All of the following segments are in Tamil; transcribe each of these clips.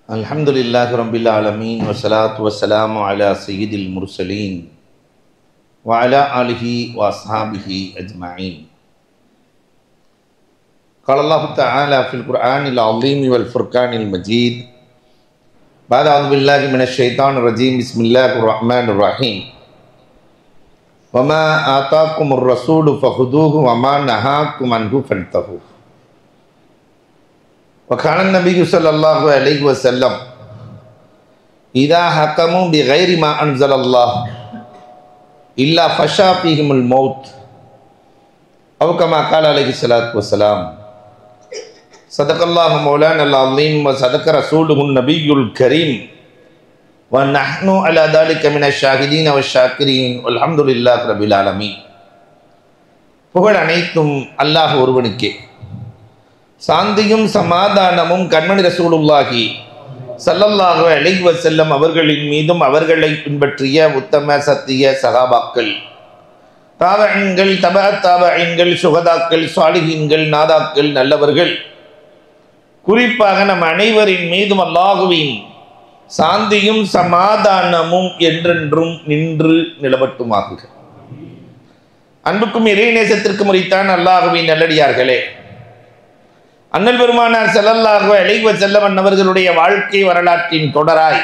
அல்ஹம்துலில்லாஹி ரப்பில் ஆலமீன் வஸ்ஸலாத்து வஸ்ஸலாமு அலா சய்யிதில் முர்சலீன் வ அலா ஆலிஹி வ அஸ்ஹாபிஹி அஜ்மஈன். قال الله تعالى في القرآن العظيم والفرقان المجيد بعد أعوذ بالله من الشيطان الرجيم بسم الله الرحمن الرحيم وما آتاكم الرسول فخذوه وما نهاكم عنه فانتهوا. وكان النبي صلى الله عليه وسلم إذا حكموا بغير ما أنزل الله إلا فشى فيهم الموت أو كما قال عليه الصلاة والسلام. صدق الله مولانا العظيم وصدق رسوله النبي الكريم ونحن على ذلك من الشاهدين والشاكرين والحمد لله رب العالمين. புகழ் அனைத்தும் அல்லாஹ் ஒருவனுக்கே. சாந்தியும் சமாதானமும் கண்மணி ரசூலுல்லாஹி ஸல்லல்லாஹு அலைஹி வஸல்லம் அவர்களின் மீதும் அவர்களை பின்பற்றிய உத்தம சத்திய சஹாபாக்கள், தாபஈன்கள், தபஅத் தாபஈன்கள், சுஹதாக்கள், சாலிஹீன்கள், நாதாக்கள், நல்லவர்கள், குறிப்பாக நம் அனைவரின் மீதும் அல்லாஹுவின் சாந்தியும் சமாதானமும் என்றென்றும் நின்று நிலவட்டுமாகுக. அன்புக்கும் இறைநேசத்திற்கும் உரித்தான் அல்லாஹுவின் நல்லடியார்களே, அண்ணல் பெருமானார் ஸல்லல்லாஹு அலைஹி வஸல்லம் அவர்களுடைய வாழ்க்கை வரலாற்றின் தொடராய்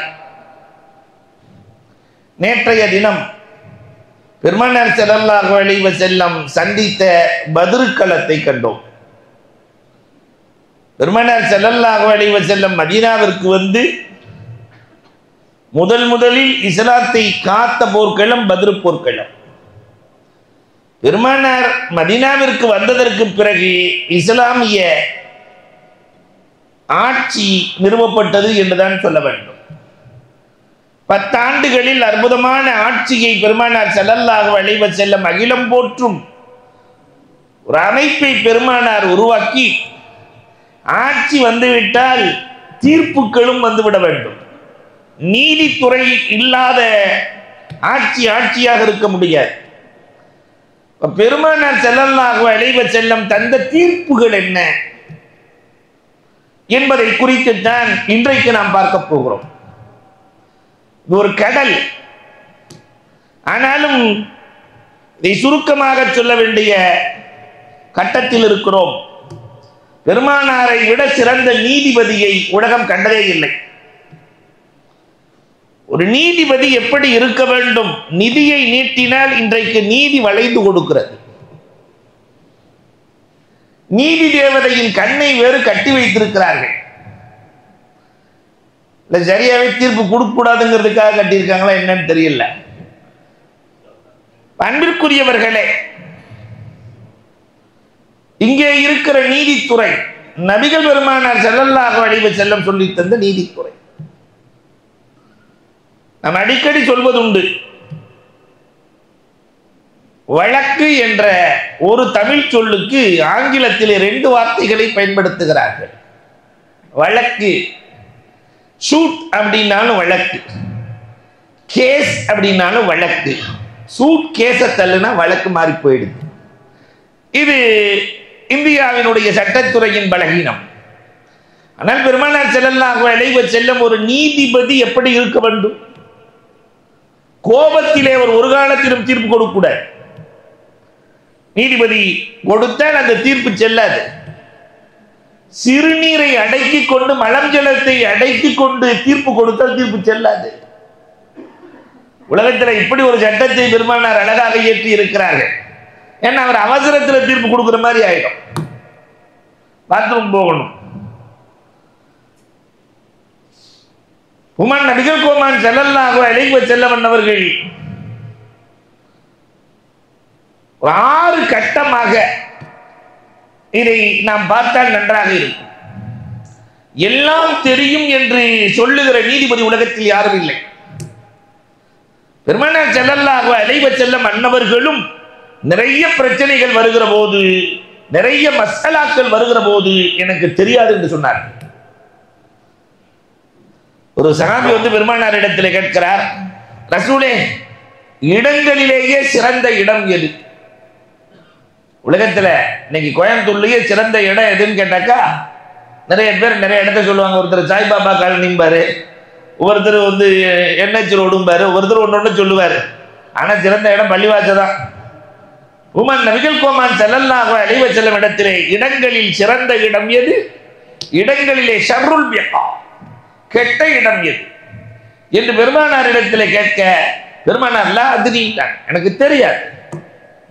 நேற்றைய தினம் பெருமானார் ஸல்லல்லாஹு அலைஹி வஸல்லம் சந்தித்த பத்ர் களத்தை கண்டோம். பெருமானார் ஸல்லல்லாஹு அலைஹி வஸல்லம் மதீனாவிற்கு வந்து முதலில் இஸ்லாத்தை காத்த போர்க்களம் பத்ர் போர்க்களம். பெருமானார் மதீனாவிற்கு வந்ததற்கு பிறகு இஸ்லாமிய ஆட்சி நிறுவப்பட்டது என்றுதான் சொல்ல வேண்டும். 10 ஆண்டுகளில் அற்புதமான ஆட்சியை பெருமானார் ஸல்லல்லாஹு அலைஹி வஸல்லம் அகிலம் போற்றும் ஒரு அமைப்பை பெருமானார் உருவாக்கி, ஆட்சி வந்துவிட்டால் தீர்ப்புகளும் வந்துவிட வேண்டும். நீதித்துறை இல்லாத ஆட்சியாக இருக்க முடியாது. பெருமானார் ஸல்லல்லாஹு அலைஹி வஸல்லம் தந்த தீர்ப்புகள் என்ன என்பதை குறித்து தான் இன்றைக்கு நாம் பார்க்க போகிறோம். இது ஒரு கடல், ஆனாலும் இதை சுருக்கமாக சொல்ல வேண்டிய கட்டத்தில் இருக்கிறோம். பெருமானாரை விட சிறந்த நீதிபதியை உலகம் கண்டதே இல்லை. ஒரு நீதிபதி எப்படி இருக்க வேண்டும்? நிதியை நீட்டினால் இன்றைக்கு நீதி வளைந்து கொடுக்கிறது. நீதி தேவதையின் கண்ணை வேறு கட்டி வைத்திருக்கிறார்கள். இல்ல சரியாவே தீர்ப்பு கொடுக்க கூடாதுங்கிறதுக்காக கட்டியிருக்காங்களா என்னன்னு தெரியல. அன்பிற்குரியவர்களே, இங்கே இருக்கிற நீதித்துறை நபிகள் பெருமானார் ஸல்லல்லாஹு அலைஹி வஸல்லம் சொல்லி தந்த நீதித்துறை. நாம் அடிக்கடி சொல்வதுண்டு, வழக்கு என்ற ஒரு தமிழ் சொல்லுக்கு ஆங்கிலத்தில் 2 வார்த்தைகளை பயன்படுத்துகிறார்கள். வழக்கு, ஷூட் அப்படின்னாலும் வழக்கு, கேஸ் அப்படின்னாலும் வழக்கு. சூட் கேஸை தள்ளுனா வழக்கு மாறி போயிடுது. இது இந்தியாவினுடைய சட்டத்துறையின் பலகீனம். ஆனால் பெருமானார் ஸல்லல்லாஹு அலைஹி வஸல்லம் ஒரு நீதிபதி எப்படி இருக்க வேண்டும்? கோபத்திலே ஒரு காலத்திலும் தீர்ப்பு கொடுக்கக்கூடாது. நீதிபதி கொடுத்தால் அந்த தீர்ப்பு செல்லாது. சிறுநீரை அடக்கி கொண்டு, மலம் ஜலத்தை அடக்கி கொண்டு தீர்ப்பு கொடுத்தால் தீர்ப்பு செல்லாது. உலகத்தில் இப்படி ஒரு சட்டத்தை பெருமானார் அழகாக இயற்றி இருக்கிறார்கள். ஏன்னா அவர் அவசரத்தில் தீர்ப்பு கொடுக்கிற மாதிரி ஆயிடும். பாத்ரூம் போகணும், உமன் நபிகள் கோமான் ஸல்லல்லாஹு அலைஹி வஸல்லம் அவர்கள் 6 கட்டமாக இதை நாம் பார்த்தால் நன்றாக இருக்கும். எல்லாம் தெரியும் என்று சொல்லுகிற நீதிபதி உலகத்தில் யாரும் இல்லை. பெருமானார் ஸல்லல்லாஹு அலைஹி வஸல்லம் அன்னவர்களும் நிறைய பிரச்சனைகள் வருகிற போது, நிறைய மசாலாக்கள் வருகிற போது எனக்கு தெரியாது என்று சொன்னார். ஒரு சஹாபி வந்து பெருமானார் இடத்துல கேட்கிறார், ரசூலே, இடங்களிலேயே சிறந்த இடம் எது? உலகத்துல இன்னைக்கு கோயம்புத்தூர்லயே சிறந்த இடம் எதுன்னு கேட்டாக்கா நிறைய பேர் நிறைய இடத்த சொல்லுவாங்க. ஒருத்தர் சாய்பாபா காலனிம்பாரு, ஒருத்தர் வந்து என்ஹெச் ரோடும்பாரு, ஒருத்தர் ஒன்று சொல்லுவார். ஆனால் சிறந்த இடம் பள்ளிவாசல் தான். உமன் நபிகள் கோமான் ஸல்லல்லாஹு அலைஹி வஸல்லம் இடத்திலே இடங்களில் சிறந்த இடம் எது? இடங்களிலே ஷர்ருல் பிகா, கெட்ட இடம் எது என்று பெருமானார் இடத்திலே கேட்க, பெருமானார் லா அத்ரீன்றாங்க, எனக்கு தெரியாது,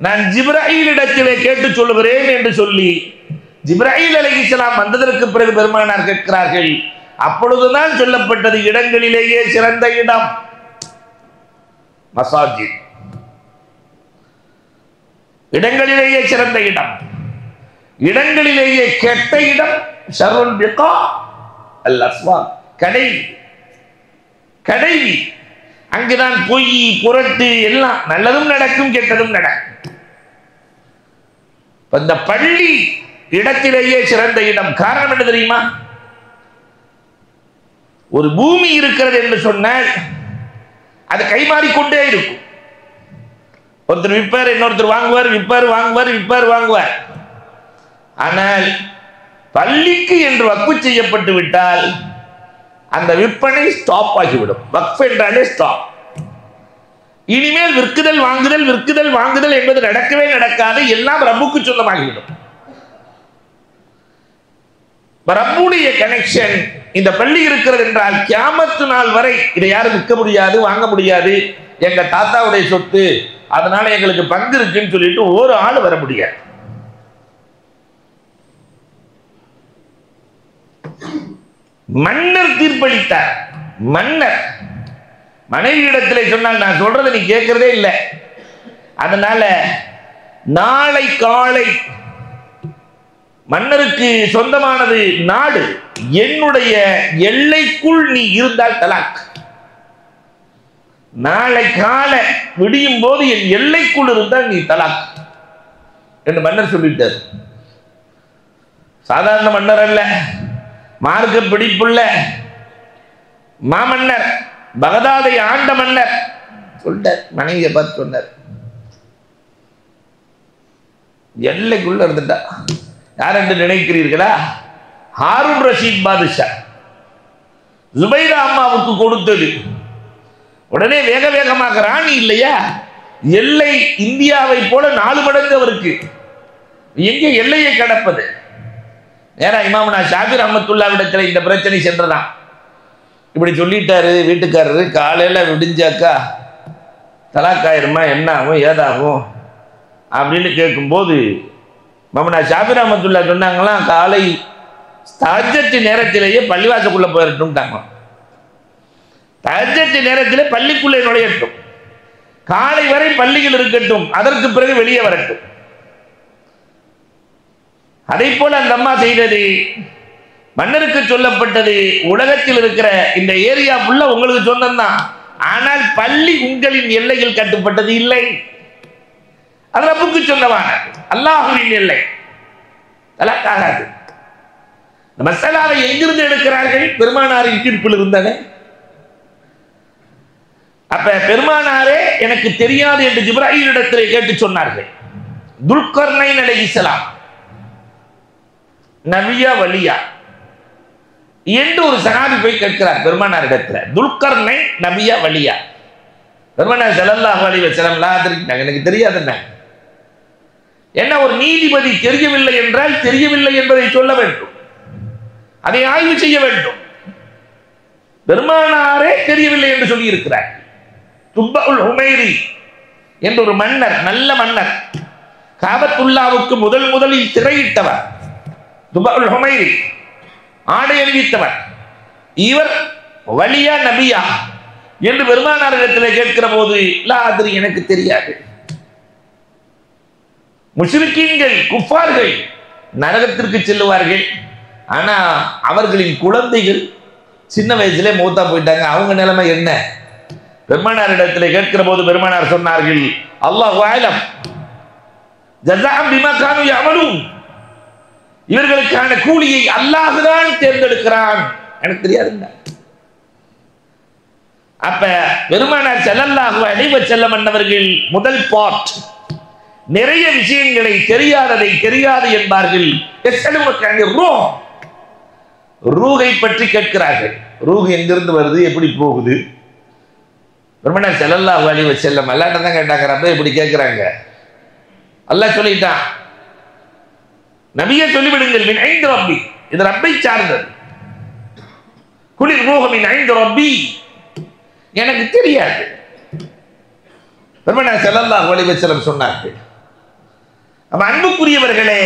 நான் ஜிப்ராயில் இடத்திலே கேட்டு சொல்லுகிறேன் என்று சொல்லி ஜிப்ராயில் அலைஹிஸ்ஸலாம் வந்ததற்கு பிறகு பெருமானார் கேட்கிறார்கள். அப்பொழுதுதான் சொல்லப்பட்டது இடங்களிலேயே சிறந்த இடம் மசாஜித், இடங்களிலேயே சிறந்த இடம், இடங்களிலேயே கெட்ட இடம் ஷர்ருல் பிகா அல் அஸ்வாக், கடைவி. அங்குதான் பொய் புரட்டு எல்லாம், நல்லதும் நடக்கும் கெட்டதும் நடக்கும். இந்த பள்ளி இடத்திலேயே சிறந்த இடம். காரணம் என்ன தெரியுமா? ஒரு பூமி இருக்கிறது என்று சொன்னால் அது கைமாறிக்கொண்டே இருக்கும். ஒருத்தர் விற்பார், இன்னொருத்தர் வாங்குவார், விற்பார் வாங்குவார், விற்பார் வாங்குவார். ஆனால் பள்ளிக்கு என்று வக்ஃபு செய்யப்பட்டு விட்டால் அந்த விற்பனை ஸ்டாப் ஆகிவிடும். வக்ஃப் என்றாலே ஸ்டாப். இனிமேல் விற்குதல் வாங்குதல் விற்குதல் வாங்குதல் என்பது நடக்கவே நடக்காது. எல்லாம் ரப்புக்கு சொந்தமாகிவிடும். ரப்புடைய கனெக்ஷன் இந்த பள்ளி இருக்கிறது என்றால் கியாமத்து நாள் வரை இதை யாரும் விற்க முடியாது, வாங்க முடியாது. எங்க தாத்தாவுடைய சொத்து, அதனால எங்களுக்கு பங்கு இருக்குன்னு சொல்லிட்டு ஒரு ஆள் வர முடியாது. மன்னர் தீர்ப்பளித்தார். மன்னர் மனைவி இடத்திலே சொன்னால், நான் சொல்றதை நீ கேட்கிறதே இல்லை, அதனால நாளை காலை மன்னருக்கு சொந்தமானது நாடு, என்னுடைய எல்லைக்குள் நீ இருந்தால் தலாக். நாளை காலை விடியும் போது என் எல்லைக்குள் இருந்தால் நீ தலாக் என்று மன்னர் சொல்லிட்டார். சாதாரண மன்னர் அல்ல, மார்க்க பிடிப்புள்ள மாமன்னர், பகதாதை ஆண்ட மன்னர் சொல்லிட்டார். மனைவியை பார்த்து சொன்னார், எல்லைக்குள்ள இருந்துட்டா. யார் என்று நினைக்கிறீர்களா? ஹாரூன் ரஷீத் பாதுஷா ஜுபைரா அம்மாவுக்கு கொடுத்தது. உடனே வேக வேகமாக ராணி இல்லையா, எல்லை இந்தியாவை போல 4 மடங்கு அவருக்கு, எங்கே எல்லையை கடப்பது? நேரா இமாமுனா ஷாஃபி ரஹ்மத்துல்லாஹி இந்த பிரச்சனை சென்றதான். இப்படி சொல்லிட்டாரு வீட்டுக்காரரு, காலையில் விடிஞ்சாக்கா தலாக்காயிருமா, என்ன ஆகும் ஏதாகும் அப்படின்னு கேட்கும்போது இமாமுனா ஷாஃபி ரஹ்மத்துல்லாஹி சொன்னாங்களாம், காலை தஹஜ்ஜத் நேரத்திலேயே பள்ளிவாசக்குள்ள போயிடட்டும்ட்டாங்க. தஹஜ்ஜத் நேரத்திலே பள்ளிக்குள்ளே நுழையட்டும், காலை வரை பள்ளிகள் இருக்கட்டும், அதற்கு பிறகு வெளியே வரட்டும். அதை போல அந்த அம்மா செய்தது. மன்னருக்கு சொல்லப்பட்டது, உலகத்தில் இருக்கிற இந்த ஏரியா ஃபுல்லா உங்களுக்கு சொந்தம்தான், ஆனால் பள்ளி உங்களின் எல்லையில் கட்டுப்பட்டது இல்லை, அது ரப்புக்கு சொந்தமான அல்லாஹ்வின் எல்லை. தலாக்காகாது. இந்த மசாலாவை எங்கிருந்து எடுக்கிறார்கள்? பெருமானாரின் தீர்ப்பில் இருந்தானே. அப்ப பெருமானாரே எனக்கு தெரியாது என்று ஜிப்ராயில் இடத்திலே கேட்டு சொன்னார்கள். துல்கர்னைன் அலைஹிஸ்ஸலாம் நபியா வலியா என்று ஒரு சஹாபி போய் கேட்கிறார் பெருமானார் இடத்துல, துல்கர்னைன் நபியா வலியா? பெருமானார் ஸல்லல்லாஹு அலைஹி வஸல்லம் லா அத்ரினாங்க, எனக்கு தெரியாதுன்னா. என்ன, ஒரு நீதிபதி தெரியவில்லை என்றால் தெரியவில்லை என்பதை சொல்ல வேண்டும், அதை ஆய்வு செய்ய வேண்டும். பெருமானாரே தெரியவில்லை என்று சொல்லி இருக்கிறார். துப்பஉல் ஹுமைரி என்ற ஒரு மன்னர், நல்ல மன்னர், காபத்துல்லாவுக்கு முதலில் திரையிட்டவர் துப்பஉல் ஹுமைரி, ஆடை அணிவித்தவர். இவர் வலியா நபியா என்று பெருமானார் இடத்தில் கேட்கிற போது லா அத்ரி, எனக்கு தெரியாது. முஷ்ரிக்கீன்கள் குஃபார்கள் நரகத்திற்கு செல்லுவார்கள், ஆனா அவர்களின் குழந்தைகள் சின்ன வயசுல மூத்தா போயிட்டாங்க, அவங்க நிலைமை என்ன? பெருமானார் இடத்தில் கேட்கிற போது பெருமானார் சொன்னார்கள், அல்லாஹு அலம் ஜஸாஅம் பிமா கானூ யஅமலூன், இவர்களுக்கான கூலியை அல்லாஹ் தான் தேர்ந்தெடுக்கிறான், எனக்கு தெரியாதுங்க. அப்ப பெருமானார் ஸல்லல்லாஹு அலைஹி வஸல்லம் அன்னவர்கள் முதல் பார்ட், நிறைய விஷயங்களை தெரியாததை தெரியாது என்பார்கள். ரூஹை பற்றி கேட்கிறார்கள். ரூஹ் எங்கிருந்து வருது, எப்படி போகுது? பெருமானார் ஸல்லல்லாஹு அலைஹி வஸல்லம் அல்லாஹ்ட்ட தான் கேட்டாங்க. ரப்பே இப்படி கேட்கிறாங்க. அல்லாஹ் சொல்லிட்டான், நபியே சொல்லிவிடுங்கள், மின் ஐந்து ரப்பி, இது ரப்பை சார்ந்தது. குலிர் ரூஹு மின் ஐந்து ரப்பி, எனக்கு தெரியாது. பெருமானார் ஸல்லல்லாஹு அலைஹி வஸல்லம் சொன்னார்கள். அப்ப அன்புக்குரியவர்களே,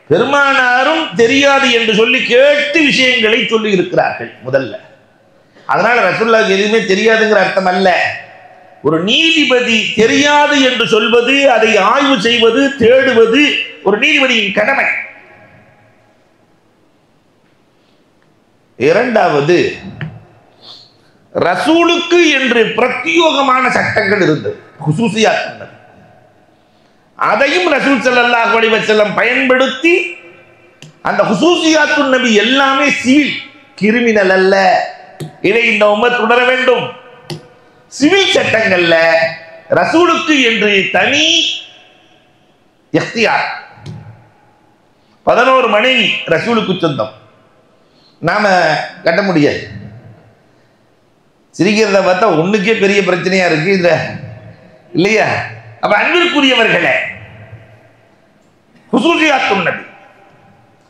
பெருமானாரும் தெரியாது என்று சொல்லி கேட்டு விஷயங்களை சொல்லி இருக்கிறார்கள் முதல்ல. அதனால ரசூலுல்லாஹ்க்கு எதுவுமே தெரியாதுங்கிற அர்த்தம் அல்ல. ஒரு நீதிபதி தெரியாது என்று சொல்வது, அதை ஆய்வு செய்வது, தேடுவது ஒரு நீதிபதியின் கடமை. இரண்டாவது, ரசூலுக்கு என்று பிரத்யோகமான சட்டங்கள் இருந்தது, குசூசியாத். அதையும் ரசூல் ஸல்லல்லாஹு அலைஹி வஸல்லம் பயன்படுத்தி அந்த குசூசியாத்துன் நபி எல்லாமே சிவில், கிரிமினல் அல்ல. இதை இந்த உம்மத் உணர வேண்டும். சிவில் சட்டங்கள்ல ரசூலுக்கு என்று தனி இக்தியார். 11 மனைவி ரசூலுக்கு சொந்தம், நாம கட்ட முடியாது. சிரிக்கிறத பார்த்தா ஒண்ணுக்கே பெரிய பிரச்சனையா இருக்கு இந்த, இல்லையா? அப்ப அன்பிற்குரியவர்களே, குசூசியாத்துன் நபி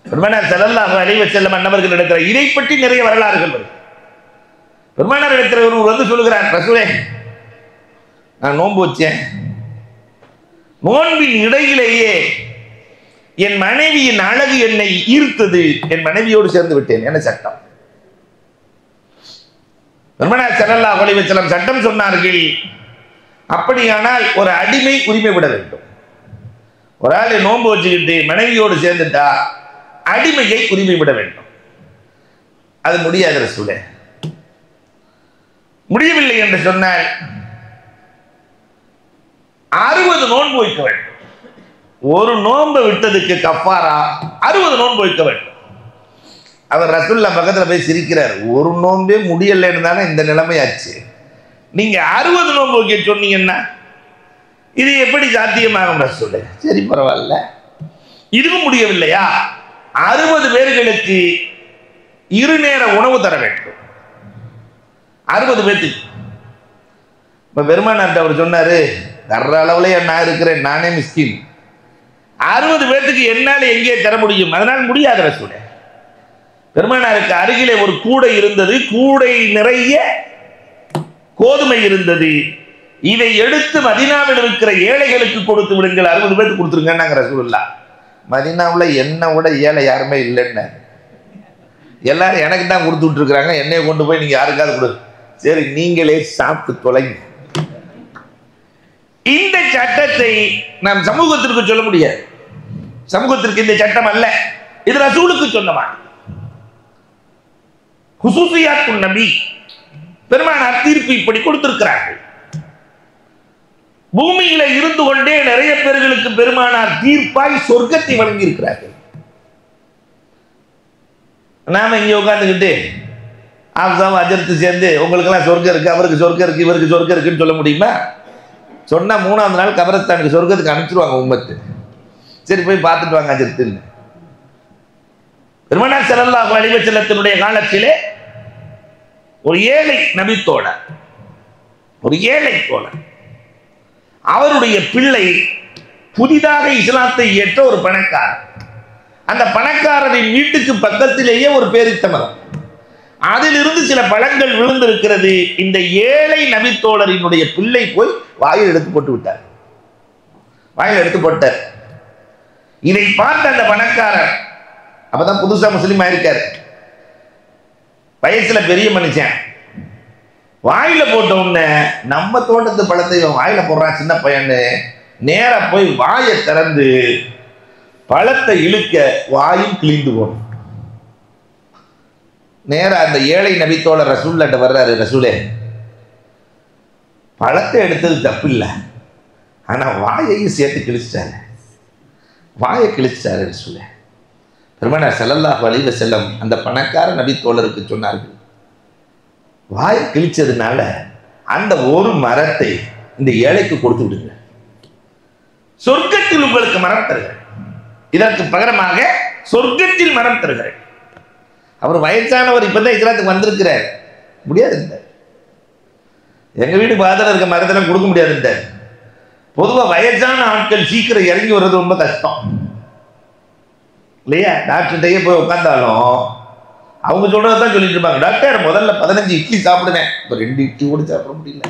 பெருமானார் ஸல்லல்லாஹு அலைஹி வஸல்லம் அன்னவர்கள் இடத்துல இதை பற்றி நிறைய வரலாறுகள் வருது. பெருமானார் இடத்துல ஒருவர் வந்து சொல்லுகிறார், ரசூலே நான் நோன்பு வச்சேன், நோன்பின் இடையிலேயே என் மனைவியின் அழகு என்னை ஈர்த்தது, என் மனைவியோடு சேர்ந்து விட்டேன். என்ன சட்டம்? பெருமானார் ஸல்லல்லாஹு அலைஹி வஸல்லம் சட்டம் சொன்னார்கள், அப்படியானால் ஒரு அடிமை உரிமை விட வேண்டும். ஒரு ஆள் நோன்பு வச்சுக்கிட்டு மனைவியோடு சேர்ந்துட்டா அடிமையை உரிமை விட வேண்டும். அது முடியாது ரசூலே. முடியவில்லை என்று சொன்னால் 60 நோன்பு வைக்க வேண்டும். ஒரு நோன்பை விட்டதுக்கு கஃபாரா 60 நோன்பு வைக்க வேண்டும். அவர் ரசூலுல்லாஹ் பக்கத்தில் போய் சிரிக்கிறார். ஒரு நோன்பே முடியலைன்னு தானே இந்த நிலைமையாச்சு, நீங்க 60 நோன்பு வைக்க சொன்னீங்கன்னா இது எப்படி சாத்தியமாகும் ரசூலே? சரி பரவாயில்ல, இதுவும் முடியவில்லையா, 60 பேர்களுக்கு 2 நேர உணவு தர வேண்டும். 60 பேத்துக்கு. இப்ப பெருமானார்ட்ட அவர் சொன்னாரு, தர்ற அளவுலயே நான் இருக்கிறேன், நானே மிஸ்கின், 60 பேத்துக்கு என்னால எங்கே தர முடியும்? அதனால் முடியாத ரசூலே. பெருமானாருக்கு அருகிலே ஒரு கூடை இருந்தது, கூடை நிறைய கோதுமை இருந்தது. இதை எடுத்து மதீனாவில் இருக்கிற ஏழைகளுக்கு கொடுத்து விடுங்கள், 60 பேருக்கு கொடுத்துருங்க ரசூலுல்லாஹ். மதீனாவில் என்ன விட ஏழை யாருமே இல்லைன்னு, எல்லாரும் எனக்கு தான் கொடுத்துட்டு இருக்கிறாங்க, என்னைய கொண்டு போய் நீங்க யாருக்காவது கொடு. சரி நீங்களே சாப்பிட்டு தொலைங்க. இந்த சட்டத்தை நாம் சமூகத்திற்கு சொல்ல முடியாது. சமூகத்திற்கு இந்த சட்டம் அல்ல, இது ரசூலுக்கு சொன்னமா. குசூசியாத்துன் நபி பெருமானார் தீர்ப்பு இப்படி கொடுத்திருக்கிறார்கள். பூமியில இருந்து கொண்டே நிறைய பேர்களுக்கு பெருமானார் தீர்ப்பாய் சொர்க்கத்தை வழங்கி இருக்கிறார்கள். நாம இங்க உட்கார்ந்துக்கிட்டு ஆப்சாவும் அஜர்த்து சேர்ந்து உங்களுக்கு எல்லாம் சொர்க்கம் இருக்கு, அவருக்கு சொர்க்கம் இருக்கு, இவருக்கு சொர்க்கம் இருக்குன்னு சொல்ல முடியுமா? சொன்னா 3ஆவது நாள் கபரஸ்தானுக்கு சொர்க்கத்துக்கு அனுப்பிச்சிருவாங்க உம்மத்து. சரி போய் பார்த்துட்டு வாங்க அஜர்த்துன்னு. பெருமானார் ஸல்லல்லாஹு அலைஹி வஸல்லத்தினுடைய காலத்திலே ஒரு ஏழை நபித்தோழர், ஒரு ஏழை தோழர், அவருடைய பிள்ளை புதிதாக இஸ்லாத்தை ஏற்ற ஒரு பணக்காரர். அந்த பணக்காரரின் வீட்டுக்கு பக்கத்திலேயே ஒரு பேரித்த மரம், அதிலிருந்து சில பழங்கள் விழுந்திருக்கிறது. இந்த ஏழை நபித்தோழரினுடைய பிள்ளை போய் வாயில் எடுத்து போட்டு விட்டார், வாயில் எடுத்து போட்டார். இதை பார்த்த அந்த பணக்காரர், அப்பதான் புதுசா முஸ்லீம் ஆயிருக்காரு, வயசுல பெரிய மனுஷன், வாயில போட்ட உடனே நம்ம தோட்டத்து பழத்தை வாயில போடுறான் சின்ன பையன்னு நேரா போய் வாயை திறந்து பழத்தை இழுக்க வாயும் கிழிந்து போடும். நேரா அந்த ஏழை நபித்தோழர் ரசூலுல்லாஹ்ட்ட வர்றாரு, ரசூலே பழத்தை எடுத்தது தப்பு இல்லை, ஆனா வாயையும் சேர்த்து கிழிச்சிட்டாரு, வாயை கிழிச்சிட்டாரு ரசூலே. பெருமானார் ஸல்லல்லாஹு அலைஹி வஸல்லம் அந்த பணக்கார நபித்தோழருக்கு சொன்னார்கள், வாயை கிழிச்சதுனால அந்த ஒரு மரத்தை இந்த ஏழைக்கு கொடுத்து விடுங்க, சொர்க்கத்தில் உங்களுக்கு மரம் தருகிறேன், இதற்கு பகரமாக சொர்க்கத்தில் மரம் தருகிறேன். அவர் வயசானவர், இப்பதான் இஸ்லாத்துக்கு வந்திருக்கிறார். முடியாது. எங்க வீட்டு பாதத்தில் இருக்க மரத்தெல்லாம் கொடுக்க முடியாது. பொதுவாக வயசான ஆட்கள் சீக்கிரம் இறங்கி வர்றது ரொம்ப கஷ்டம் இல்லையா? டாக்டர்கிட்டயே போய் உட்காந்தாலும் அவங்க சொல்றதான் சொல்லிட்டு இருப்பாங்க. டாக்டர் முதல்ல 15 இட்லி சாப்பிடுனேன், இப்போ 2 இட்லி கூட சாப்பிட முடியல.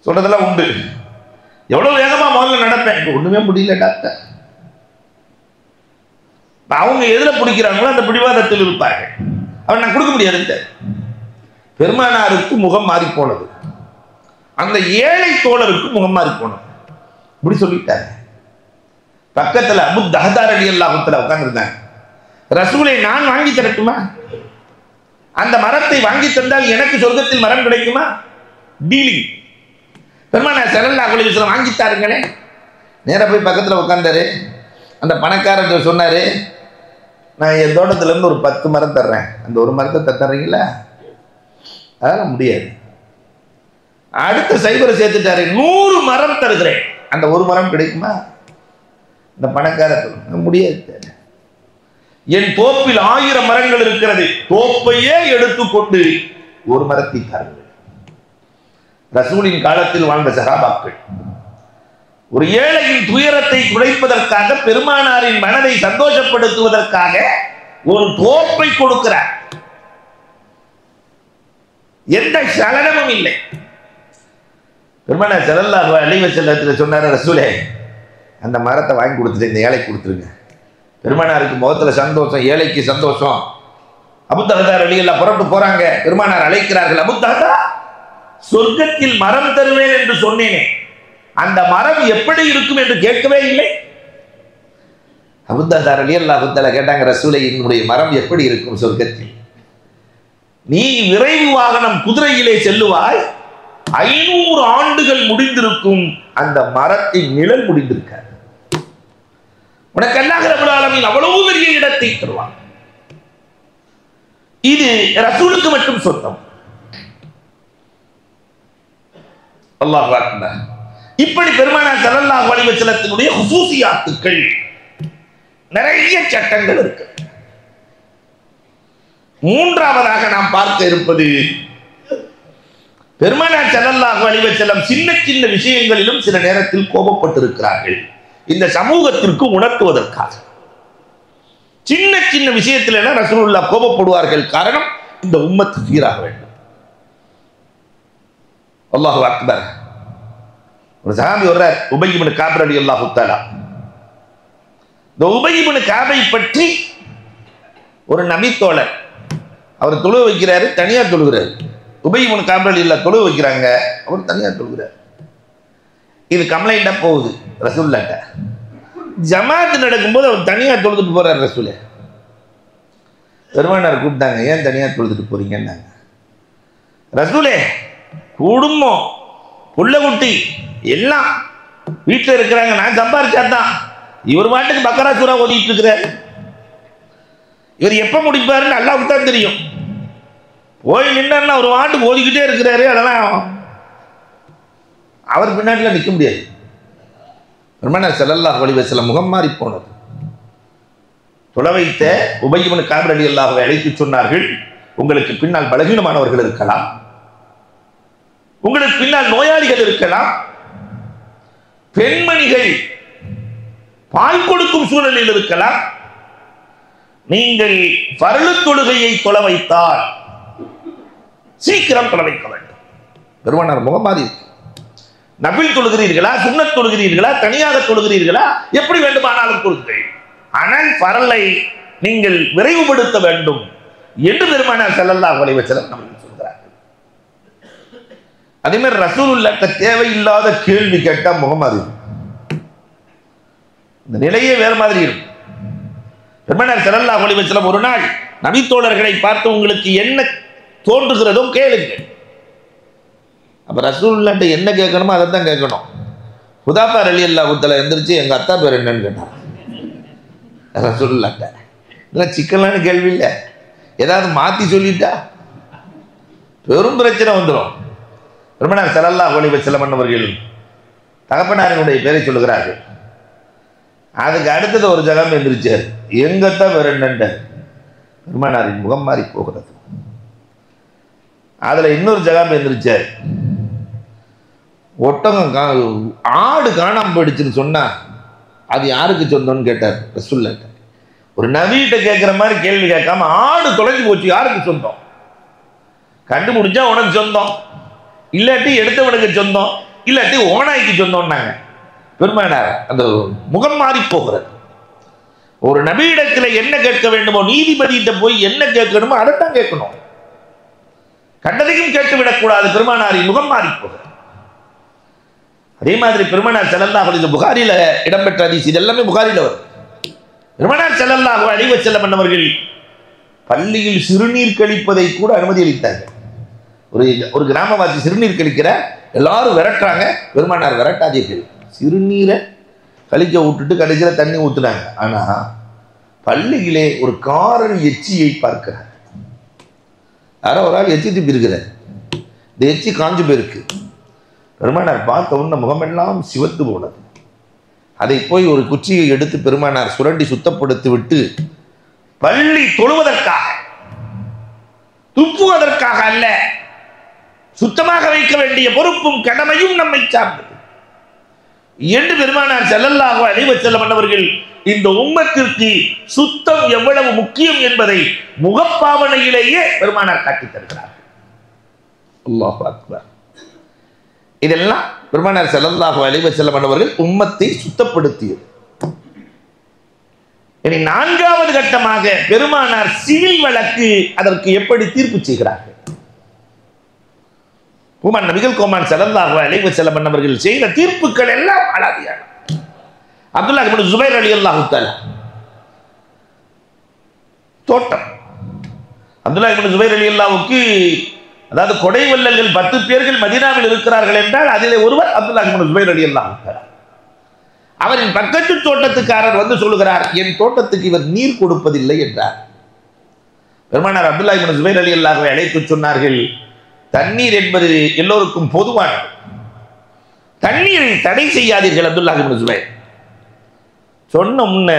சொல்றதெல்லாம் உண்டு. எவ்வளவு வேகமா முதல்ல நடப்பேன், இப்போ ஒண்ணுமே முடியல டாக்டர். அவங்க எதுல பிடிக்கிறாங்களோ அந்த பிடிவாதத்தில் இருப்பார்கள். அவன் நான் கொடுக்க முடியாது. பெருமானாருக்கு முகம் மாறி போனது, அந்த ஏழை தோழருக்கு முகம் மாறி போனது. இப்படி சொல்லிட்டாங்க. பக்கத்துல அபூ தஹ்தா ரலியல்லாஹு அன்ஹு உட்கார்ந்திருந்தாங்க. ரசூலை நான் வாங்கி தரட்டுமா? அந்த மரத்தை வாங்கி தந்தால் எனக்கு சொர்க்கத்தில் மரம் கிடைக்குமா? டீலிங். பெருமானார் ஸல்லல்லாஹு அலைஹி வஸல்லம் வாங்கி தாருங்களே. நேரா போய் பக்கத்துல உட்கார்ந்தாரு. அந்த பணக்காரர் சொன்னாரு, நான் என் தோட்டத்துல இருந்து ஒரு 10 மரம் தர்றேன், அந்த ஒரு மரத்தை தர்றீங்களா? அதெல்லாம் முடியாது. அடுத்த சைபரை சேர்த்துட்டாரு, 100 மரம் தருகிறேன், அந்த ஒரு மரம் கிடைக்குமா? இந்த பணக்காரர் முடியாது. என் தோப்பில் 1000 மரங்கள் இருக்கிறது, தோப்பையே எடுத்துக்கொண்டு ஒரு மரத்தை தாருங்கள். ரசூலின் காலத்தில் வாழ்ந்த சஹாபாக்கள் ஒரு ஏழையின் துயரத்தை துடைப்பதற்காக, பெருமானாரின் மனதை சந்தோஷப்படுத்துவதற்காக ஒரு தோப்பை கொடுக்கிறார். எந்த சலனமும் இல்லை. பெருமானார் ஸல்லல்லாஹு அலைஹி வஸல்லம் சொன்னார், ரசூலே அந்த மரத்தை வாங்கி கொடுத்துட்டு இந்த ஏழைக்கு கொடுத்துருங்க. பெருமானாருக்கு முகத்துல சந்தோஷம், ஏழைக்கு சந்தோஷம். அபூ தஹ்தா ரலியல்லாஹு புறப்பட்டு போறாங்க. பெருமானார் அழைக்கிறார்கள், அபூ தஹ்தா சொர்க்கத்தில் மரம் தருவேன் என்று சொன்னேனே, அந்த மரம் எப்படி இருக்கும் என்று கேட்கவே இல்லை. அபூ தஹ்தா ரலியல்லாஹு தஆலா கேட்டாங்க, ரசூலே என்னுடைய மரம் எப்படி இருக்கும் சொர்க்கத்தில்? நீ விரைவு வாகனம் குதிரையிலே செல்லுவாய், 500 ஆண்டுகள் முடிந்திருக்கும், அந்த மரத்தின் நிழல் முடிந்திருக்காது. உனக்கு அல்லாஹ் ரப்பல் ஆலமீன் அவ்வளவு பெரிய இடத்தை தருவான். இது ரசூலுக்கு மட்டும் சொந்தம். அல்லாஹ் அக்பர். இப்படி பெருமானார் ஸல்லல்லாஹு அலைஹி வஸல்லத்தினுடைய ஹுசூசியாத்துக்கள், நிறைய சட்டங்கள் இருக்கு. மூன்றாவதாக நாம் பார்க்க இருப்பது, பெருமானார் ஸல்லல்லாஹு அலைஹி வஸல்லம் சின்ன சின்ன விஷயங்களிலும் சில நேரத்தில் கோபப்பட்டிருக்கிறார்கள். இந்த சமூகத்திற்கு உணர்த்துவதற்காக சின்ன சின்ன விஷயத்தில் எல்லாம் ரசூலுல்லாஹ் கோபப்படுவார்கள். காரணம், இந்த உம்மத்து சீராக வேண்டும். அல்லாஹு அக்பர். ஒரு சஹாபி வர்றார், உபய் இப்னு கஅப் ரலியல்லாஹு தஆலா. இந்த உபய் இப்னு கஅபை பற்றி ஒரு நபி தோழர், அவர் தொழுவ வைக்கிறாரு, தனியா தொழுகிறார். உபய் இப்னு கஅப் ரலியல்லாஹு தொழுவ வைக்கிறாங்க, அவர் தனியா தொழுகிறார். இது கம்ப்ளைண்டா போகுது ரசூலுல்லாஹ்ட்ட. ஜமாத் நடக்கும்போது அவர் தனியா தொழுதுட்டு போறார். ரசூலே பெருமானார் கூப்பிட்டாங்க, ஏன் தனியா தொழுதுட்டு போறீங்கன்னாங்க. ரசூலே குடும்பம் புள்ள குட்டி எல்லாம் வீட்டில் இருக்கிறாங்க, நான் சம்பாரிச்சாதான். இவர் மாட்டுக்கு பக்கரா சூரா ஓதிட்டு இருக்கிறார். இவர் எப்ப முடிப்பாருன்னு அல்லாஹ்வுக்கு தான் தெரியும். போய் நின்னா ஒரு மாட்டுக்கு ஓதிக்கிட்டே இருக்கிறாரு. அதெல்லாம் அவர் பின்னாடில நிற்க முடியாது. பெருமானார் ஸல்லல்லாஹு அலைஹி வஸல்லம் முகம் மாறி போனது. தொழ வைத்த உபய் இப்னு கஅப் ரலியல்லாஹு அன்ஹு அழைத்து சொன்னார்கள், உங்களுக்கு பின்னால் பலகீனமானவர்கள் இருக்கலாம், உங்களுக்கு பின்னால் நோயாளிகள் இருக்கலாம், பெண்மணிகள் பால் கொடுக்கும் சூழலில் இருக்கலாம். நீங்கள் ஃபர்லு தொழுகையை தொழ வைத்தால் சீக்கிரம் தொழ வைக்க வேண்டும். பெருமானார் முகமாறி இருக்கு. நபில் தொழுகிறீர்களா, சுன்னத் தொழுகிறீர்களா, தனியாக தொழுகிறீர்களா, எப்படி வேண்டுமானாலும் தொழுகிறீர்கள், ஆனால் ஃபர்லை நீங்கள் விரைவுபடுத்த வேண்டும் என்று பெருமானார் ஸல்லல்லாஹு அலைஹி வஸல்லம் நமக்கு சொல்கிறார்கள். அதே மாதிரி ரசூலுல்லாஹ்க்கு தேவையில்லாத கேள்வி கேட்டா முகமாறி இருக்கும். இந்த நிலையே வேற மாதிரி இருக்கும். பெருமானார் ஸல்லல்லாஹு அலைஹி வஸல்லம் ஒரு நாள் நபி தோழர்களை பார்த்து, உங்களுக்கு என்ன தோன்றுகிறதோ கேளுங்கள். அப்ப ரசூலுல்லாஹ்ட்ட என்ன கேட்கணுமோ அதை தான் கேட்கணும். ஹுதாஃபா ரலியல்லாஹு தஆலா எந்திரிச்சு, எங்க அத்தா பேர் என்னன்னு கேட்டார் ரசூலுல்லாஹ்ட்ட. இல்லை சிக்கலான கேள்வி இல்லை, ஏதாவது மாத்தி சொல்லிட்டா பெரும் பிரச்சனை வந்துடும். பெருமானார் ஸல்லல்லாஹு அலைஹி வஸல்லம் அவர்கள் தகப்பனாரினுடைய பேரை சொல்லுகிறார்கள். அதுக்கு அடுத்தது ஒரு ஜகம் எந்திரிச்சார். எங்கத்தான் வேற என்னண்ட பெருமானாரின் முகம் மாறி போகிறது. அதுல இன்னொரு ஜகம் எந்திரிச்சார். ஒட்டகம் ஆடு காணாம போயிடுச்சுன்னு சொன்னா அது யாருக்கு சொந்தம்னு கேட்டார் ரசூலுல்லாஹ். ஒரு நபிகிட்ட கேட்கிற மாதிரி கேள்வி கேட்காம ஆடு தொலைஞ்சு போச்சு யாருக்கு சொந்தம், கண்டுபிடிச்சா உனக்கு சொந்தம், இல்லாட்டி எடுத்தவனுக்கு சொந்தம், இல்லாட்டி ஓனாய்க்கு சொந்தம்னாங்க. பெருமானார் அந்த முகம் மாறி போகிறது. ஒரு நபியிடத்துல என்ன கேட்க வேண்டுமோ, நீதிபதியிட்ட போய் என்ன கேட்கணுமோ அதைத்தான் கேட்கணும், கண்டதையும் கேட்டு விடக்கூடாது. பெருமானாரின் முகம் மாறி போகிறது. அதே மாதிரி பெருமானார் ஸல்லல்லாஹு அலைஹி வஸல்லம் புகாரில இடம்பெற்ற ஹதீஸ், இது எல்லாமே புகாரில வரும். பெருமானார் ஸல்லல்லாஹு அலைஹி வஸல்லம் அவர்கள் பள்ளியில் சிறுநீர் கழிப்பதை கூட அனுமதி அளித்தார்கள். ஒரு கிராமவாசி சிறுநீர் கழிக்கிற, எல்லாரும் விரட்டுறாங்க, பெருமானார் விரட்டாதீர்கள், சிறுநீரை கழிக்க விட்டுட்டு கடைசியில் தண்ணி ஊத்துனாங்க. ஆனா பள்ளியிலே ஒரு காரன் எச்சியை பார்க்கிறார். யாரோ ஒரு ஆள் எச்சி திப்பி இருக்கிறார், இந்த எச்சி காஞ்சு போயிருக்கு. பெருமானார் பார்த்த உடனே முகமெல்லாம் சிவத்து போனது. அதை போய் ஒரு குச்சியை எடுத்து பெருமானார் சுரண்டி சுத்தப்படுத்தி விட்டு, பள்ளி தொழுவதற்காக துப்புவதற்காக அல்ல, சுத்தமாக வைக்க வேண்டிய பொறுப்பும் கடமையும் நம்மை சார்ந்தது என்று பெருமானார் ஸல்லல்லாஹு அலைஹி வஸல்லம் அவர்கள் இந்த உம்மத்திற்கு சுத்தம் எவ்வளவு முக்கியம் என்பதை முகப்பாவனையிலேயே பெருமானார் காட்டித் தருகிறார்கள். அல்லாஹு அக்பர். இதெல்லாம் பெருமானார் ஸல்லல்லாஹு அலைஹி வஸல்லம் அவர்கள் உம்மத்தை சுத்தப்படுத்தியது. இனி நான்காவது கட்டமாக பெருமானார் சிவில் வழக்கு அதற்கு எப்படி தீர்ப்பு செய்கிறார்கள். உமர் நபிகள் கோமான் ஸல்லல்லாஹு அலைஹி வஸல்லம் அவர்கள் செய்த தீர்ப்புகள் எல்லாம் அலாதியான. அப்துல்லாஹ் இப்னு ஜுபைர் ரலியல்லாஹு தஆலா தோட்டம். அப்துல்லாஹ் இப்னு ஜுபைர் ரலியல்லாஹுக்கு, அதாவது கொடை வள்ளல்கள் 10 பேர்கள் மதீனாவில் இருக்கிறார்கள் என்றால் அதிலே ஒருவர் அப்துல்லாஹ் இப்னு ஜுபைர் ரலியல்லாஹு தஆலா. அவரின் பக்கத்து தோட்டத்துக்காரர் வந்து சொல்லுகிறார், என் தோட்டத்துக்கு இவர் நீர் கொடுப்பதில்லை என்றார். பெருமானார் அப்துல்லாஹ் இப்னு ஜுபைர் ரலியல்லாஹுவை அழைத்து சொன்னார்கள், தண்ணீர் என்பது எல்லோருக்கும் பொதுவானது, தண்ணீரை தடை செய்யாதீர்கள் அப்துல்லாஹ் இப்னு ஜுபைர். சொன்ன முன்ன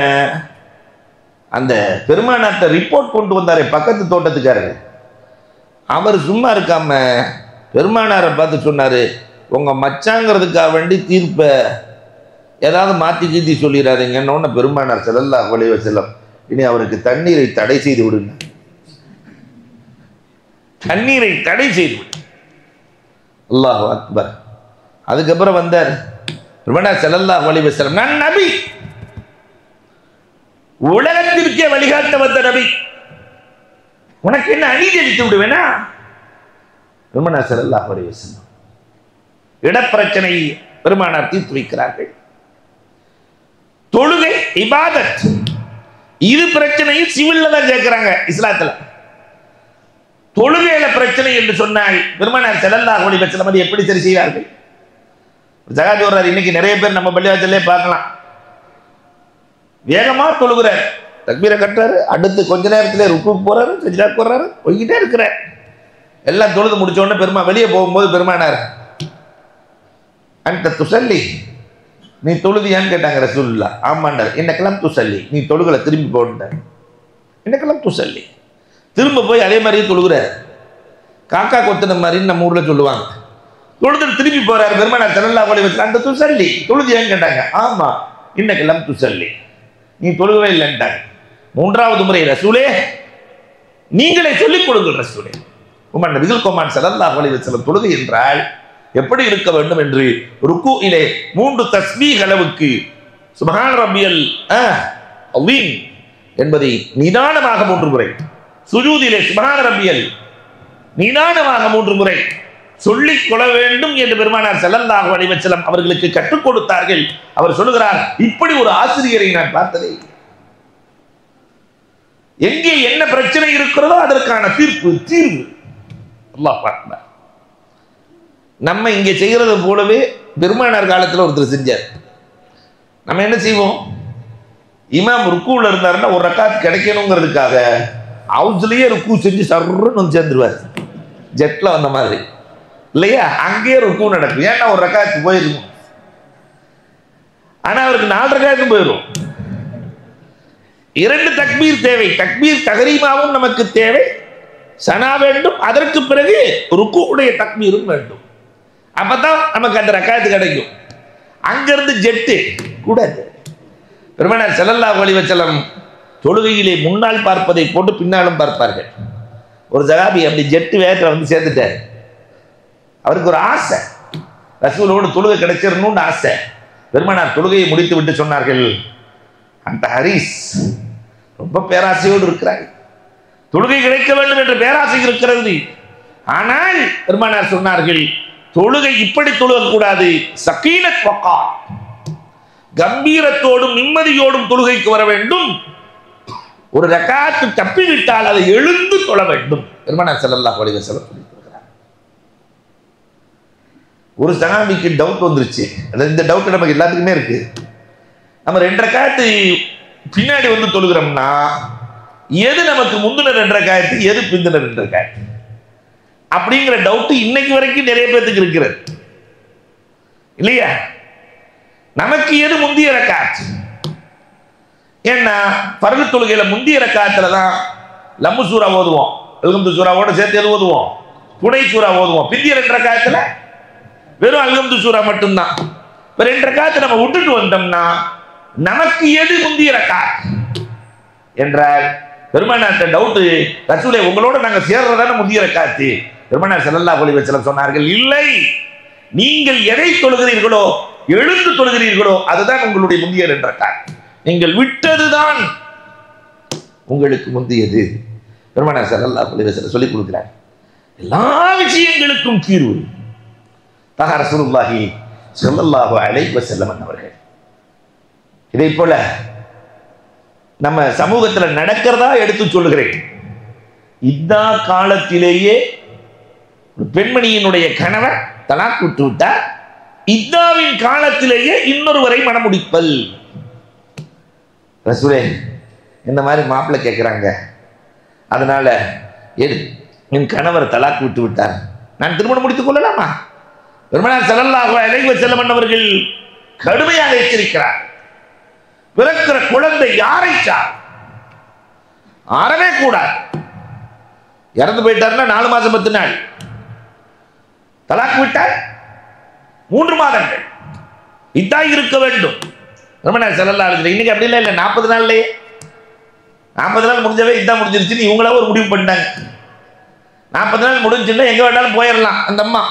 அந்த பெருமானார்ட்ட ரிப்போர்ட் கொண்டு வந்தாரே பக்கத்து தோட்டத்துக்காரர், அவர் சும்மா இருக்காம பெருமானாரை பார்த்து சொன்னாரு, உங்க மச்சாங்கிறதுக்காக வேண்டி தீர்ப்பை ஏதாவது மாற்றி கீத்தி சொல்லிடாதீங்கன்னு. பெருமானார் ஸல்லல்லாஹு அலைஹி வஸல்லம், இனி அவருக்கு தண்ணீரை தடை செய்து விடுங்க, தண்ணீரை தடை செய்து விடு. அல்லாஹு அக்பர். அதுக்கப்புறம் வந்தார் பெருமானார் ஸல்லல்லாஹு அலைஹி வஸல்லம், நான் நபி, உலகத்திற்கே வழிகாட்ட வந்த நபி, உனக்கு என்ன அநீதி அளித்து விடுவேனா? பெருமானார் ஸல்லல்லாஹு அலைஹி வஸல்லம் இடப்பிரச்சனை பெருமானார் தீர்த்து வைக்கிறார்கள். தொழுகை இபாதத், இது பிரச்சனையும் சிவில்ல தான் கேட்கிறாங்க இஸ்லாத்துல. தொழுகையில பிரச்சனை என்று சொன்னால் பெருமானார் ஸல்லல்லாஹு அலைஹி வஸல்லம் அதை எப்படி சரி செய்வார்கள்? ஜகாதி வர்றாரு, இன்னைக்கு நிறைய பேர் நம்ம பள்ளிவாசல்லே பார்க்கலாம், வேகமா தொழுகிறார், தக்பீரை கட்டுறாரு, அடுத்து கொஞ்ச நேரத்திலே ருக்குக்கு போறாரு, சஜ்தாக்கு போறாரு, போய்கிட்டே இருக்கிறார். எல்லாம் தொழுது முடிச்ச உடனே வெளியே போகும்போது பெருமானார், அந்த துசல்லி, நீ தொழுதியான்னு கேட்டாங்க ரசூலுல்லாஹ். ஆமாண்டார். என்னக்கெல்லாம் துசல்லி, நீ தொழுகலை, திரும்பி போட்டார். என்னக்கெல்லாம் துசல்லி, திரும்ப போய் அதே மாதிரியே தொழுகிறார். காக்கா கொத்தின மாதிரின்னு நம்ம ஊர்ல சொல்லுவாங்க. தொழுது திரும்பி போறாரு. பெருமானார் ஸல்லல்லாஹு அலைஹி வஸல்லம், அந்த துசல்லி, தொழுதியான்னு கேட்டாங்க. ஆமா, இன்னக்கெல்லாம் துசல்லி, நீ தொழுகவே இல்லைன்ட்டாங்க. மூன்றாவது முறை, ரசூலே நீங்களே சொல்லிக் கொடுங்கள் ரசூலே. உமர் நபிகள் கோமான் ஸல்லல்லாஹு அலைஹி வஸல்லம் தொழுகை என்றால் எப்படி இருக்க வேண்டும் என்று ருக்குஇலே 3 தஸ்பீஹ் அளவுக்கு சுப்ஹான ரப்பியல் அஸீம் என்பதை நிதானமாக 3 முறை, சுஜூதிலே சுப்ஹான ரப்பியல் நிதானமாக 3 முறை சொல்லிக் கொள்ள வேண்டும் என்று பெருமானார் ஸல்லல்லாஹு அலைஹி வஸல்லம் அவர்களுக்கு கற்றுக் கொடுத்தார்கள். அவர் சொல்லுகிறார், இப்படி ஒரு ஆசிரியரை நான் பார்த்ததே. எங்கே என்ன பிரச்சனை இருக்கிறதோ அதற்கான தீர்வு. அல்லாஹ் அக்பர். நம்ம இங்கே செய்கிறது போலவே பெருமானார் காலத்தில் ஒருத்தர் செஞ்சார். நம்ம என்ன செய்வோம், இமாம் ருக்குல இருந்தாருன்னா ஒரு ரக்காத் கிடைக்கணுங்கிறதுக்காக ஹவுஸ்லயே ருக்கு செஞ்சு சர்ன்னு வந்து சேர்ந்துருவார், ஜெட்ல வந்த மாதிரி இல்லையா? அங்கேயே ருக்கு நடக்கும். ஏன்னா ஒரு ரக்காத்து போயிருக்கும். ஆனா அவருக்கு 4 ரக்காத்தும் போயிடும். 2 தக்பீர் தேவை. தக்பீர் தஹரீமாவும் நமக்கு தேவை, சனா வேண்டும், அதற்கு பிறகு ருக்குவுடைய தக்பீரும் வேண்டும். அப்பதான் நமக்கு அந்த ரக்காத்து கிடைக்கும். அங்கிருந்து ஜெட்டு கூடாது. பெருமானார் ஸல்லல்லாஹு அலைஹி வஸல்லம் தொழுகையிலே முன்னால் பார்ப்பதை போட்டு பின்னாலும் பார்ப்பார்கள். ஒரு சஹாபி அப்படி ஜெட்டு வேகத்தில் வந்து சேர்ந்துட்டார். அவருக்கு ஒரு ஆசை, ரசூலோடு தொழுகை கிடைச்சிடணும்னு ஆசை. பெருமானார் தொழுகையை முடித்து விட்டு சொன்னார்கள், அந்த ஹரிஸ் ரொம்ப பேராசையோடு இருக்கிறார், தொழுகை கிடைக்க வேண்டும் என்ற பேராசை இருக்கிறது. ஆனால் பெருமானார் சொன்னார்கள், தொழுகை இப்படி தொழுகக்கூடாது, சகீனத் வக்கார், கம்பீரத்தோடும் நிம்மதியோடும் தொழுகைக்கு வர வேண்டும். ஒரு ரக்காத்து தப்பிவிட்டால் அதை எழுந்து தொழ வேண்டும். பெருமானார் ஸல்லல்லாஹு அலைஹி வஸல்லம் சொல்லியிருக்கிறார். ஒரு சஹாபிக்கு டவுட் வந்துருச்சு. இந்த டவுட் நமக்கு எல்லாத்துக்குமே இருக்கு. நம்ம 2 ரக்காத்து பின்னாடி வந்து தொழுகிறோம்னா எது நமக்கு முந்தின 2 ரக்காத்து, எது பிந்தின 2 ரக்காத்து அப்படிங்கிற டவுட் இன்னைக்கு வரைக்கும் நிறைய பேருக்கு இருக்கிறது இல்லையா? நமக்கு எது முந்திய ரக்காத்? ஏன்னா பர்து தொழுகையில முந்திய ரக்காத்துல தான் லம்மு சூரா ஓதுவோம், அல்ஹம்து சூராவோட சேர்த்து எது ஓதுவோம், துணை சூரா ஓதுவோம். பிந்திய 2 ரக்காத்துல வெறும் அல்ஹம்து சூரா மட்டும்தான். 2 ரக்காத்து நம்ம விட்டுட்டு வந்தோம்னா நமக்கு எது முந்திய ரக்காத் என்றால் பெருமானார் டவுட், ரசூலே உங்களோட நாங்க சேர்றதான முந்திய ரக்காத்து. பெருமானார் ஸல்லல்லாஹு அலைஹி வஸல்லம் சொன்னார்கள், இல்லை, நீங்கள் எதை தொழுகிறீர்களோ, எழுந்து தொழுகிறீர்களோ அதுதான் உங்களுடைய முந்திய 2 ரக்காத். நீங்கள் விட்டதுதான் உங்களுக்கு முந்தியது. பெருமானார் ஸல்லல்லாஹு அலைஹி வஸல்லம் சொல்லிக் கொடுக்கிறார். எல்லா விஷயங்களுக்கும் தீர்வு தஹா ரசூலுல்லாஹி ஸல்லல்லாஹு அலைஹி வஸல்லம் அவர்கள். இதை போல நம்ம சமூகத்தில் நடக்கிறதா எடுத்து சொல்லுகிறேன். இத்தா காலத்திலேயே ஒரு பெண்மணியினுடைய கணவர் தலாக் விட்டு விட்டார். இத்தாவின் காலத்திலேயே இன்னொருவரை மணமுடிப்பல். ரசூலே இந்த மாதிரி மாப்பிள்ளை கேட்கிறாங்க, அதனால என் கணவர் தலாக் விட்டு விட்டார், நான் திருமணம் முடித்துக் கொள்ளலாமா? பெருமானார் ஸல்லல்லாஹு அலைஹி வஸல்லம் அவர்கள் கடுமையாக எச்சரிக்கிறார். பிறக்கிற குழந்தை யாரை சார் அறவே கூடாது. இறந்து போயிட்டாருன்னா 4 மாசம் 10 நாள், தலாக் விட்டால் 3 மாதங்கள் இதான் இருக்க வேண்டும். பெருமானார் ஸல்லல்லாஹு அலைஹி வஸல்லம் இன்னைக்கு அப்படி இல்லை, 40 நாள்லயே 40 நாள் முடிஞ்சவே இதான் முடிஞ்சிருச்சுன்னு இவங்களா ஒரு முடிவு பண்ணிட்டாங்க. 40 நாள் முடிஞ்சுன்னா எங்க வேணாலும் போயிடலாம் அந்த அம்மா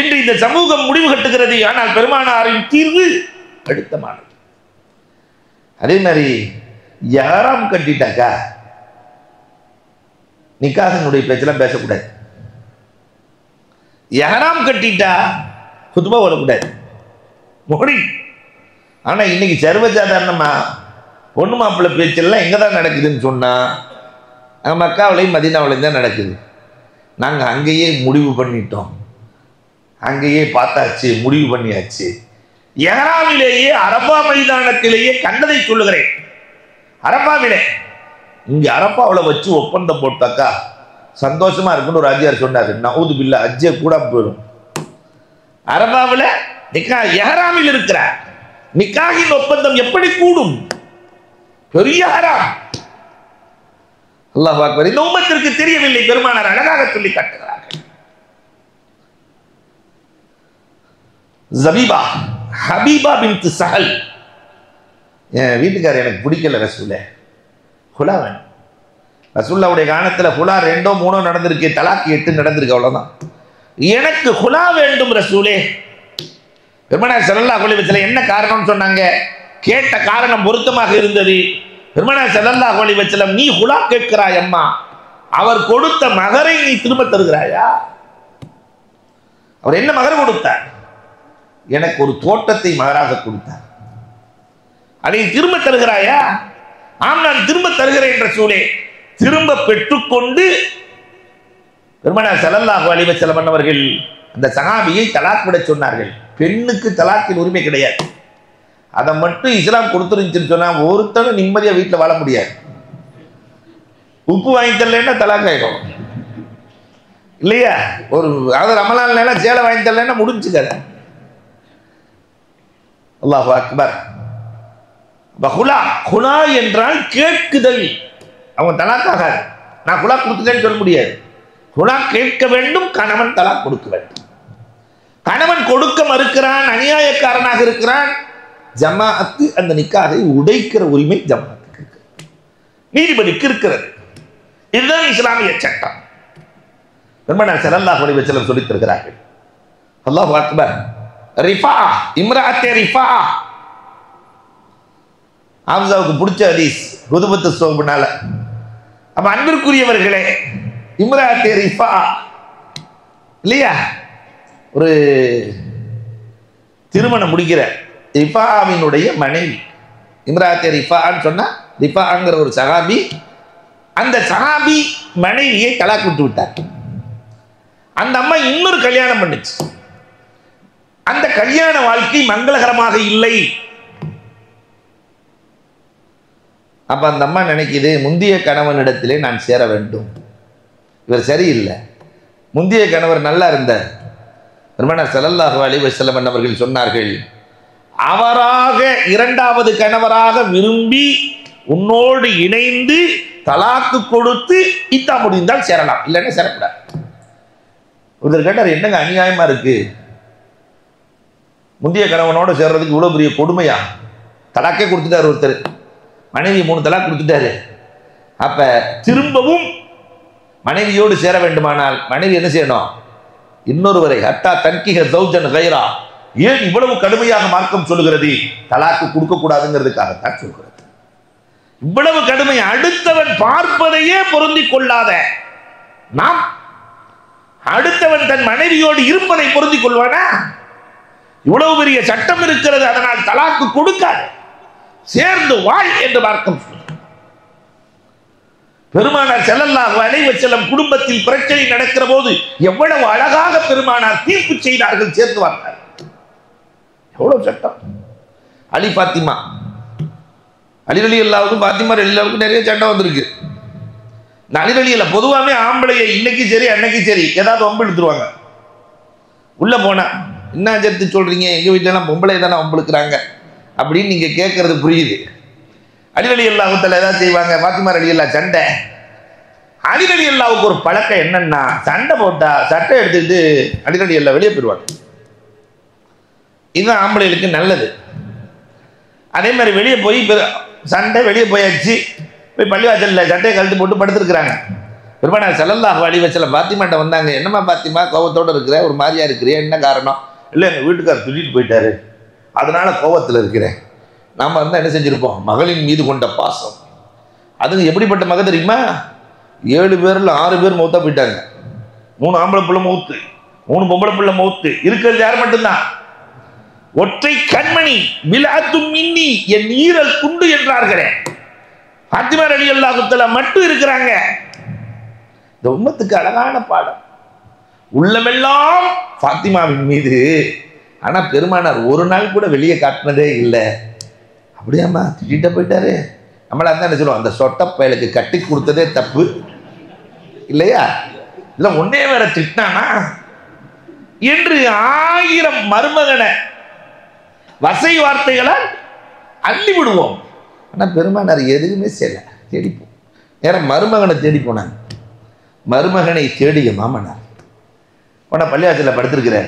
என்று இந்த சமூகம் முடிவு கட்டுகிறது. ஆனால் பெருமானாரின் தீர்வு அழுத்தமானது. அதே மாதிரி யாராம் கட்டிட்டாக்கா நிக்காஹினுடைய பேச்செல்லாம் பேசக்கூடாது. யாராம் கட்டிட்டா குத்துபா ஓடக்கூடாது, மொழி. ஆனா இன்னைக்கு சர்வசாதாரணமா பொண்ணு மாப்பிள்ளை பேச்செல்லாம் எங்க தான் நடக்குதுன்னு சொன்னா நம்ம மக்காவிலையும் மதீனாவிலையும் தான் நடக்குது. நாங்க அங்கேயே முடிவு பண்ணிட்டோம், அங்கேயே பார்த்தாச்சு, முடிவு பண்ணியாச்சு. யஹ்ராமிலேயே அரபா மைதானத்திலேயே கண்டதை சொல்லுகிறேன். அரபாவிலே இங்க அரபாவில் வச்சு ஒப்பந்தம் போட்டாக்கா சந்தோஷமா இருக்குன்னு ஒரு அஜியார் சொன்னாரு. நவுது பில்லா, அஜ்ஜே கூட போயிடும். அரபாவில் நிக்கா யஹ்ராமில் இருக்கிற நிக்காஹின் ஒப்பந்தம் எப்படி கூடும்? பெரிய ஹராம். அல்லாஹ் அக்பர். இந்த உம்மத்திற்கு தெரியவில்லை, பெருமானார் அழகாக சொல்லி காட்டுகிறார்கள். ஜபீபா ஹபீபா பின்த் சஹல், என் வீட்டுக்காரர் எனக்கு பிடிக்கல ரசூலே, ஹுலா வேணும். ரசூல்லாவுடைய காலத்தில் ஹுலா 2ஓ 3ஓ நடந்திருக்கு, தலாக் 8 நடந்திருக்கு, அவ்வளவுதான். எனக்கு ஹுலா வேண்டும் ரசூலே. பெருமானார் ஸல்லல்லாஹு அலைஹி வஸல்லம் என்ன காரணம்னு சொன்னாங்க. கேட்ட காரணம் பொருத்தமாக இருந்தது. பெருமானார் ஸல்லல்லாஹு அலைஹி வஸல்லம், நீ ஹுலா கேட்கிறாய் அம்மா, அவர் கொடுத்த மகரை நீ திரும்ப தருகிறாயா? அவர் என்ன மகர் கொடுத்தார்? எனக்கு ஒரு தோட்டத்தை மகராக கொடுத்தார். அதை திரும்ப தருகிறாயா? ஆம், நான் திரும்ப தருகிறேன் என்ற சூழே. திரும்ப பெற்றுக்கொண்டு பெருமானார் ஸல்லல்லாஹு அலைஹி வஸல்லம் அவர்கள் அந்த சஹாபியை தலாக் விட சொன்னார்கள். பெண்ணுக்கு தலாக்கின் உரிமை கிடையாது. அதை மட்டும் இஸ்லாம் கொடுத்துருந்துச்சுன்னு சொன்னா ஒருத்தனும் நிம்மதியா வீட்டில் வாழ முடியாது. உப்பு வாங்கி தரலன்னா தலாக் ஆயிடும் இல்லையா? ஒரு ரமலான் சேலை வாங்கி தரலன்னா முடிஞ்சு கதை. அல்லாஹு அக்பர். குலா என்றால் கேட்குதல். அவங்க தலாக்காக நான் குலா கொடுத்துட்டேன்னு சொல்ல முடியாது. குலா கேட்க வேண்டும், கணவன் தலாக் கொடுக்க வேண்டும். கணவன் கொடுக்க மறுக்கிறான், அநியாயக்காரனாக இருக்கிறான், ஜமாஅத்து அந்த நிக்காகை உடைக்கிற உரிமை ஜமாஅத்துக்கு இருக்கிறது, நீதிபதிக்கு இருக்கிறது. இதுதான் இஸ்லாமிய சட்டம். பெருமானார் ஸல்லல்லாஹு அலைஹி வஸல்லம் சொல்லித் தருகிறார்கள். அல்லாஹு அக்பர். ரிஃபா, இம்ராஅத்தே ரிஃபா, ஹம்சாவுக்கு பிடிச்ச ஹதீஸ் குதுபத்து சோபனால. அப்ப அன்பிற்குரியவர்களே, இம்ராஅத்தே ரிஃபா இல்லையா, ஒரு திருமணம் முடிக்கிற ரிஃபாவினுடைய மனைவி. இம்ராஅத்தே ரிஃபான்னு சொன்னா, ரிஃபாங்கிற ஒரு சஹாபி, அந்த சஹாபி மனைவியை தலாக் விட்டு விட்டார். அந்த அம்மா இன்னொரு கல்யாணம் பண்ணுச்சு. அந்த கல்யாண வாழ்க்கை மங்களகரமாக இல்லை. அப்ப அந்த அம்மா நினைக்குது, முந்தைய கணவனிடத்திலே நான் சேர வேண்டும், இவர் சரியில்லை, முந்தைய கணவர் நல்லா இருந்தார். பெருமானார் ஸல்லல்லாஹு அலைஹி வஸல்லம் அவர்கள் சொன்னார்கள், அவராக இரண்டாவது கணவராக விரும்பி உன்னோடு இணைந்து தலாக்கு கொடுத்து இத்தா முடிந்தால் சேரலாம், இல்லைன்னா சேரக்கூடாது. ஒருத்தர் கேட்டார், என்னங்க அநியாயமா இருக்கு, முந்தைய கணவனோட சேர்றதுக்கு இவ்வளவு பெரிய கொடுமையா? தலாக்கே கொடுத்துட்டாரு ஒருத்தர், மனைவி 3 தலாக் கொடுத்துட்டாரு. அப்ப திரும்பவும் மனைவியோடு சேர வேண்டுமானால் மனைவி என்ன செய்யணும்? இன்னொருவரை, ஹத்தா தன்கிஹ ஜௌஜன் கைரா. ஏன் இவ்வளவு கடுமையாக மார்க்கம் சொல்லுகிறது? தலாக்கு கொடுக்க கூடாதுங்கிறதுக்காகத்தான் சொல்கிறது. இவ்வளவு கடுமை. அடுத்தவன் பார்ப்பதையே பொருந்திக் கொள்ளாத நாம் அடுத்தவன் தன் மனைவியோடு இருப்பதை பொருந்திக் கொள்வானா? இவ்வளவு பெரிய சட்டம் இருக்கிறது, அதனால் தலாக்கு கொடுக்காது, சேர்ந்து வாழ் என்று மார்க்கம் சொல்லுகிறது. பெருமானார் ஸல்லல்லாஹு அலைஹி வஸல்லம் குடும்பத்தில் பிரச்சனை நடக்கிற போது எவ்வளவு அழகாக பெருமானார் தீர்ப்பு செய்தார்கள், சேர்த்து வார்த்தார். எவ்வளவு சட்டம். அலி பாத்திமா, அலி ரலியல்லாஹுக்கும் பாத்திமா ரலியல்லாஹுக்கும் நிறைய சட்டம் வந்திருக்கு. அலி ரலியல்லாஹு பொதுவாகவே ஆம்பளையை இன்னைக்கு சரி அன்னைக்கு சரி ஏதாவது வம்பு எடுத்துருவாங்க. உள்ள போனா என்ன சேர்த்து சொல்றீங்க, எங்க வீட்டிலாம் பொம்பளை தானே வம்புழுக்கிறாங்க அப்படின்னு நீங்க கேட்கறது புரியுது. அலி ரலியல்லாஹு தஆலா ஏதாவது செய்வாங்க, பாத்திமா ரலியல்லாஹு சண்டை. அலி ரலியல்லாஹுக்கு ஒரு பழக்கம் என்னன்னா, சண்டை போட்டா சட்டை எடுத்துக்கிட்டு அலி ரலியல்லாஹு வெளியே போயிடுவாங்க. இதுதான் ஆம்பளைகளுக்கு நல்லது. அதே மாதிரி வெளியே போய் சண்டை, வெளியே போயாச்சு, போய் பள்ளிவாசல்ல சட்டையை கழட்டி போட்டு படுத்துருக்குறாங்க. பெருமானார் ஸல்லல்லாஹு அலைஹி வஸல்லம் பாத்திமாட்ட வந்தாங்க. என்னம்மா பாத்திமா கோபத்தோடு இருக்கிற, ஒரு மாதிரியா இருக்கிறியா, என்ன காரணம்? இல்லை எங்கள் வீட்டுக்காரர் திட்டிட்டு போயிட்டாரு, அதனால கோபத்தில் இருக்கிறேன். நாம் இருந்தால் என்ன செஞ்சுருப்போம்? மகளின் மீது கொண்ட பாசம். அதுங்க எப்படிப்பட்ட மக தெரியுமா? 7 பேரில் 6 பேர் மௌத்தா போயிட்டாங்க. 3 ஆம்பளை பிள்ளை மௌத்து, 3 பொம்பளை பிள்ளை மௌத்து. இருக்கிறது யார் மட்டும்தான்? ஒற்றை கண்மணி. பிலாத்தும் மின்னி, என் ஈரல் குண்டு என்றார்களே, பாத்திமா ரலியல்லாஹு தஆலா மட்டும் இருக்கிறாங்க. இந்த உம்மத்துக்கு அழகான பாடம். உள்ளமெல்லாம் பாத்திமாவின் மீது. ஆனா பெருமானார் ஒரு நாள் கூட வெளியே காட்டினதே இல்லை. அப்படியாம்மா திட்ட போயிட்டாரு, நம்மளா தான் என்ன சொல்லுவோம், அந்த சொட்ட பயலுக்கு கட்டி கொடுத்ததே தப்பு இல்லையா, இல்லை ஒன்னே வேற திட்டானா என்று 1000 மருமகனை வசை வார்த்தைகளால் அள்ளி விடுவோம். ஆனா பெருமானார் எதுவுமே செய்யல, தேடிப்போம். நேரம் மருமகனை தேடி போனாங்க. மருமகனை தேடிய மாமனார் உன பள்ளியாச்சல படுத்திருக்கிற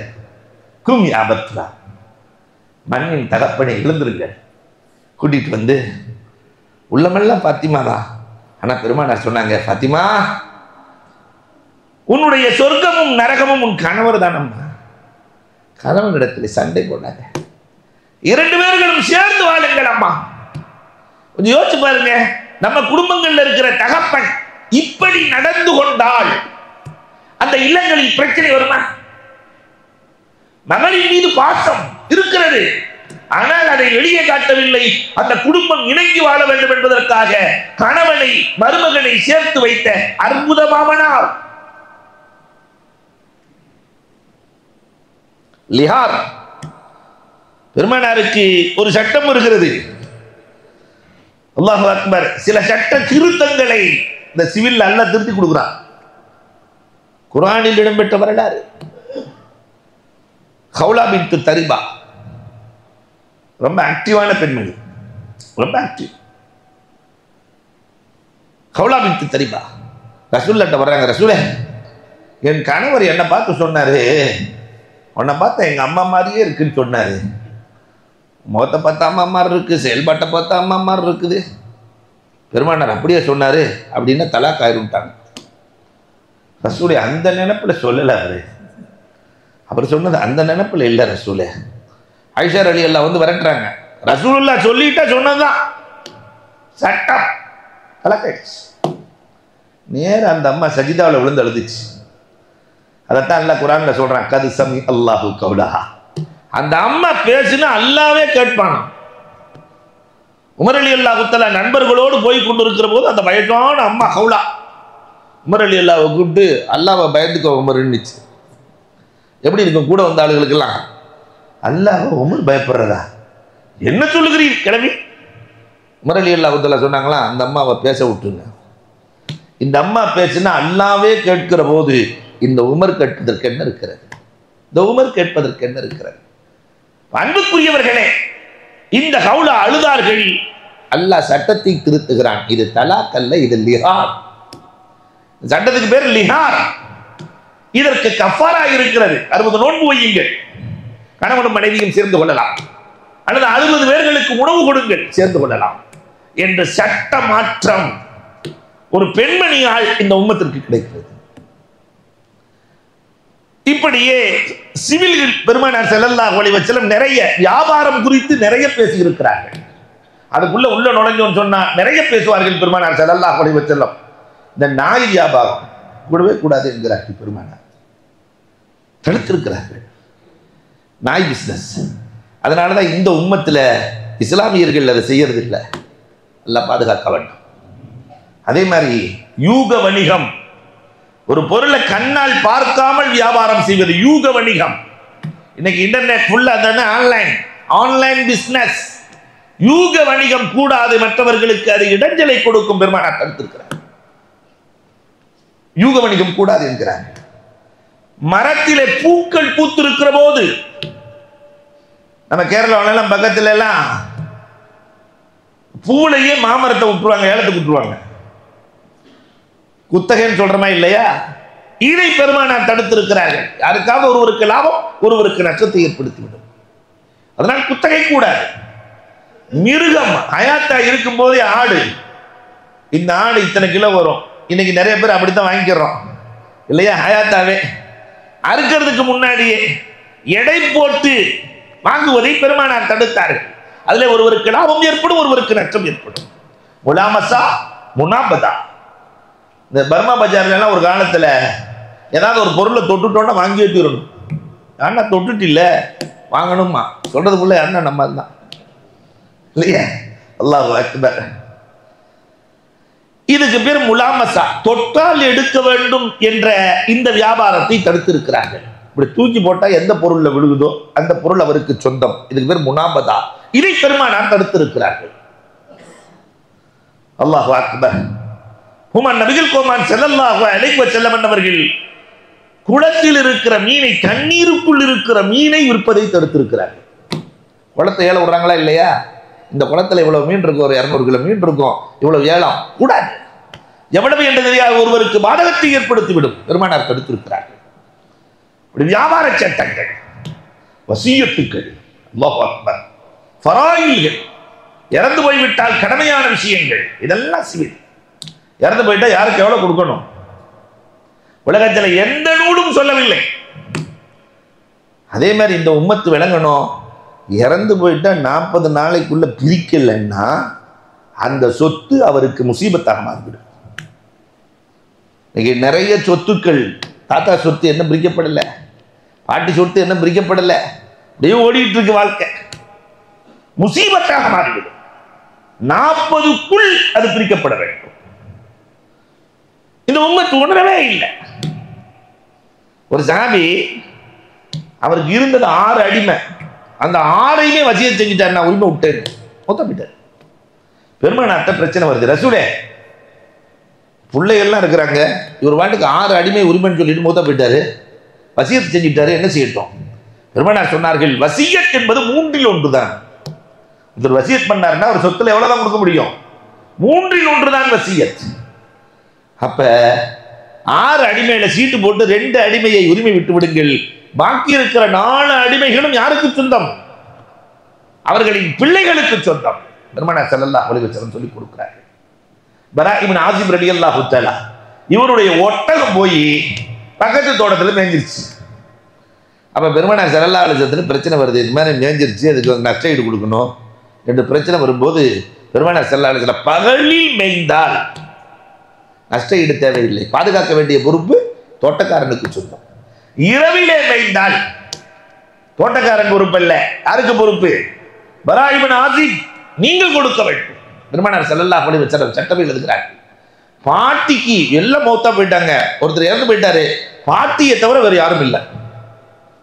கும் ஆபத்லா, மண்ணின் தகப்பனை எழுந்திருக்க, கூட்டிட்டு வந்து உள்ளமெல்லாம் பாத்திமா தான். ஆனா பெருமானார் சொன்னாங்க, பாத்திமா உன்னுடைய சொர்க்கமும் நரகமும் உன் கணவர் தானம்மா. கணவனிடத்தில் சண்டை போடாத, 2 பேர்களும் சேர்ந்து வாழுங்கள் அம்மா. கொஞ்சம் யோசிச்சு பாருங்க, நம்ம குடும்பங்கள்ல இருக்கிற தகப்பன் இப்படி நடந்து கொண்டால் அந்த இல்லங்களில் பிரச்சனை வருமா? மகளின் மீது பாசம் இருக்கிறது, ஆனால் அதை வெளியே காட்டவில்லை. அந்த குடும்பம் இணங்கி வாழ வேண்டும் என்பதற்காக கணவனை மருமகனை சேர்த்து வைத்த அற்புதமாமனார். லிஹார் பெருமானாருக்கு ஒரு சட்டம் இருக்கிறது. அல்லாஹு அக்பர். சில சட்ட திருத்தங்களை இந்த சிவில் அல்ல திருத்தி கொடுக்கிறான். குர்ஆனில் இடம்பெற்ற வரலாறு. ஹவுலா பின்த் தரிபா ரொம்ப ஆக்டிவான பெண்மணி, ரொம்ப ஆக்டிவ். கௌலா பின்த் தரிபா ரசூலுல்லாஹ்ட்ட வர்றாங்க. ரசூலே, என் கணவர் என்னை பார்த்து சொன்னாரு, உன்னை பார்த்தா எங்க அம்மா மாதிரியே இருக்குன்னு சொன்னாரு. முகத்தை பார்த்தா அம்மா மாதிரி இருக்கு, செயல்பாட்டை பார்த்தா அம்மா மாதிரி இருக்குது. பெருமானார் அப்படியே சொன்னாரு அப்படின்னு தலாக் ஆயிருட்டாங்க. ரசூலே அந்த நினைப்புல சொல்லல அவரு. அவர் சொன்னது அந்த நினைப்புல இல்லை ரசூலே. ஆயிஷா ரலியல்லாஹு வந்து விரட்டுறாங்க. ரசூலுல்லாஹ் சொல்லிட்டா சொன்னதுதான் சட்டம். தலாக்காயிடுச்சு. நேர அந்த அம்மா சஜிதாவில் விழுந்து அழுதுச்சு. அதைத்தான் அல்லாஹ் குர்ஆன்ல சொல்றான், கது சமி அல்லாஹு கௌலஹா. அந்த அம்மா பேசுனா அல்லாவே கேட்பானா. உமர் ரலியல்லாஹு தஆலா நண்பர்களோடு போய் கொண்டிருக்கிற போது அந்த வயசான அம்மா கௌலா உமர் ரலியல்லாஹு கூப்பிட்டு, அல்லாஹ்வை பயந்துக்கோ உமர்னுச்சு. எப்படி இருக்கும் கூட வந்த ஆளுகளுக்கெல்லாம்? அல்லாஹ் உமர் பயப்படுறதா? என்ன சொல்லுகிறீர் கிளம்பி? உமர் ரலியல்லாஹு தஆலா சொன்னாங்களா, அந்த அம்மாவை பேச விட்டுருங்க. இந்த அம்மா பேசுனா அல்லாவே கேட்கிற போது இந்த உமர் கேட்பதற்கு என்ன இருக்கிறது? இந்த உமர் கேட்பதற்கு என்ன இருக்கிறது? அன்புக்குரியவர்களே, இந்த கௌலா அழுதார்கள். அல்லாஹ் சட்டத்தை திருத்துகிறான். இது தலாக் அல்ல, இது லிஹார். சட்டத்துக்கு பேர் லிஹார். இதற்கு கஃபாரா இருக்கிறது. 60 நோன்பு வையுங்கள், கணவனும் மனைவியும் சேர்ந்து கொள்ளலாம், அல்லது 60 பேர்களுக்கு உணவு கொடுங்கள், சேர்ந்து கொள்ளலாம் என்ற சட்ட மாற்றம் ஒரு பெண்மணியால் இந்த உம்மத்திற்கு கிடைக்கிறது. இப்படியே சிவில்கள் பெருமானார் ஸல்லல்லாஹு அலைஹி வஸல்லம் நிறைய வியாபாரம் குறித்து நிறைய பேசி இருக்கிறார்கள். அதுக்குள்ள உள்ள நுழைஞ்சோன்னு சொன்னா நிறைய பேசுவார்கள் பெருமானார் ஸல்லல்லாஹு அலைஹி வஸல்லம். இந்த நாய் வியாபாரம் கூடவே கூடாது என்கிறார்கள் பெருமானார், தடுத்திருக்கிறார்கள் நாய் பிசினஸ். அதனாலதான் இந்த உம்மத்துல இஸ்லாமியர்கள் அதை செய்யறது இல்லை. எல்லாம் பாதுகாக்க வேண்டும். அதே மாதிரி யூக வணிகம், ஒரு பொருளை கண்ணால் பார்க்காமல் வியாபாரம் செய்வது யூக வணிகம். இன்னைக்கு இன்டர்நெட் ஃபுல்லா தானே ஆன்லைன் பிசினஸ். யூக வணிகம் கூடாது, மற்றவர்களுக்கு அது இடைஞ்சலை கொடுக்கும். பெருமானார் தடுத்திருக்கிறார். யூக வணிகம் கூடாது என்கிறார். மரத்திலே பூக்கள் பூத்திருக்கிற போது, நம்ம கேரளாவில பக்கத்துல எல்லாம் பூலையே மாமரத்தை விட்டுருவாங்க, ஏலத்துக்கு விட்டுருவாங்க. குத்தகைன்னு சொல்றமா இல்லையா? இதை பெருமானார் தடுத்திருக்கிறார்கள். யாருக்காவது ஒருவருக்கு லாபம், ஒருவருக்கு நஷ்டத்தை ஏற்படுத்திவிடும். அதனால் குத்தகை கூடாது. மிருகம் ஹயாத்தா இருக்கும் போதே ஆடு, இந்த ஆடு இத்தனை கிலோ வரும். இன்னைக்கு நிறைய பேர் அப்படித்தான் வாங்கிக்கிறோம் இல்லையா? ஹயாத்தாவே அறுக்கிறதுக்கு முன்னாடியே எடை போட்டு வாங்குவதை பெருமானார் தடுத்தார்கள். அதுல ஒருவருக்கு லாபம் ஏற்படும், ஒருவருக்கு நஷ்டம் ஏற்படும். முலாமசா முனாபதா. இந்த பர்மா பஜார்லாம் ஒரு காலத்துல ஏதாவது ஒரு பொருளை தொட்டுட்டோன்னா வாங்கி வச்சுடணும். அண்ணா தொட்டுட்டு இல்லை வாங்கணுமா சொல்றதுக்குள்ள அண்ணா நம்ம தான் இல்லையா? அல்லாஹ் அக்பர். இதுக்கு பேர் முலாமசா, தொட்டால் எடுக்க வேண்டும் என்ற இந்த வியாபாரத்தை தடுத்திருக்கிறார்கள். இப்படி தூக்கி போட்டா எந்த பொருள்ல விழுகுதோ அந்த பொருள் அவருக்கு சொந்தம். இதுக்கு பேர் முனாபதா. இதை பெருமானார் தடுத்திருக்கிறார்கள். அல்லாஹ் அக்பர். ஹுமான் நபிகள் கோமான் ஸல்லல்லாஹு அலைஹி வஸல்லம் அவர்கள் குளத்தில் இருக்கிற மீனை, தண்ணீருக்குள் இருக்கிற மீனை விற்பதை தடுத்திருக்கிறார்கள். குளத்தை ஏல விடுறாங்களா இல்லையா? இந்த குளத்துல இவ்வளவு மீன் இருக்கும், ஒரு 200 கிலோ மீன் இருக்கும், இவ்வளவு ஏலம் கூடாது. எவ்வளவு என்று தெரியாது, ஒருவருக்கு பாதகத்தை ஏற்படுத்திவிடும். பெருமானார் தடுத்திருக்கிறார்கள். இப்படி வியாபார சட்டங்கள், வசியத்துக்கள், அல்லாஹ் அக்பர், ஃபராயில்கள், இறந்து போய்விட்டால் கடமையான விஷயங்கள், இதெல்லாம் சிவில். இறந்து போயிட்டா யாருக்கு எவ்வளவு கொடுக்கணும்? உலகத்தில் எந்த நூலும் சொல்லவில்லை. அதே மாதிரி இந்த உம்மத்து விளங்கணும். இறந்து போயிட்டா 40 நாளைக்குள்ள பிரிக்கலைன்னா அந்த சொத்து அவருக்கு முசீபத்தாக மாறிவிடும். இன்னைக்கு நிறைய சொத்துக்கள், தாத்தா சொத்து என்ன பிரிக்கப்படலை, பாட்டி சொத்து என்ன பிரிக்கப்படலை, அப்படியே ஓடிட்டு இருக்கு வாழ்க்கை, முசீபத்தாக மாறிவிடும். 40க்குள் அது பிரிக்கப்பட வேண்டும். இந்த உம்மத்து உணரவே இல்லை. ஒரு சாமி, அவருக்கு இருந்தது 6 அடிமை, அந்த 6ஐயுமே வசியம் செஞ்சுட்டார். நான் உரிமை விட்டேன், மொத்தப்பிட்டார். பெருமானார்ட்ட பிரச்சனை வருது. ரசூலே, பிள்ளைகள்லாம் இருக்கிறாங்க, இவர் வாட்டுக்கு 6 அடிமை உரிமைன்னு சொல்லிட்டு மூத்த போயிட்டாரு, வசியத்தை செஞ்சுட்டாரு, என்ன செய்யட்டும்? பெருமானார் சொன்னார்கள், வசியத் என்பது 3இல் 1 தான். இவர் வசியத் பண்ணாருன்னா அவர் சொத்துல எவ்வளவுதான் கொடுக்க முடியும்? 3/1 தான் வசியத். அப்ப 6 அடிமையில சீட்டு போட்டு 2 அடிமையை உரிமை விட்டு விடுங்கள். பாக்கி இருக்கிற 4 அடிமைகளும் யாருக்கு சொந்தம்? அவர்களின் பிள்ளைகளுக்கு சொந்தம். பெருமானார் ஸல்லல்லாஹு அலைஹி வஸல்லம் சொல்லி கொடுக்கிறார்கள். பரா இப்னு ஆசிப் ரலியல்லாஹு தஆலா இவருடைய ஒட்டகம் போய் பக்கத்து தோட்டத்தில் மேய்ஞ்சிருச்சு. அப்ப பெருமானார் ஸல்லல்லாஹு அலைஹி வஸல்லம் பிரச்சனை வருது, இது மாதிரி மேய்ஞ்சிருச்சு, அதுக்கு நஷ்ட ஈடு கொடுக்கணும் என்று பிரச்சனை வரும்போது பெருமானார் ஸல்லல்லாஹு அலைஹி வஸல்லம் பகலில் மேய்ந்தால் நஷ்ட ஈடு தேவையில்லை, பாதுகாக்க வேண்டிய பொறுப்பு தோட்டக்காரனுக்கு சொந்தம். இரவிலே மேய்ந்தால் தோட்டக்காரன் பொறுப்பு அல்ல, யாருக்கு பொறுப்பு? பரா இப்னு ஆசிப் நீங்கள் கொடுக்க வேண்டும். பெருமானார் ஸல்லல்லாஹு அலைஹி வஸல்லம் சட்டமே எழுதுகிறார். பாட்டிக்கு எல்லாம் மௌத்தா போயிட்டாங்க, ஒருத்தர் இறந்து போயிட்டாரு, பாட்டியை தவிர வேறு யாரும் இல்லை,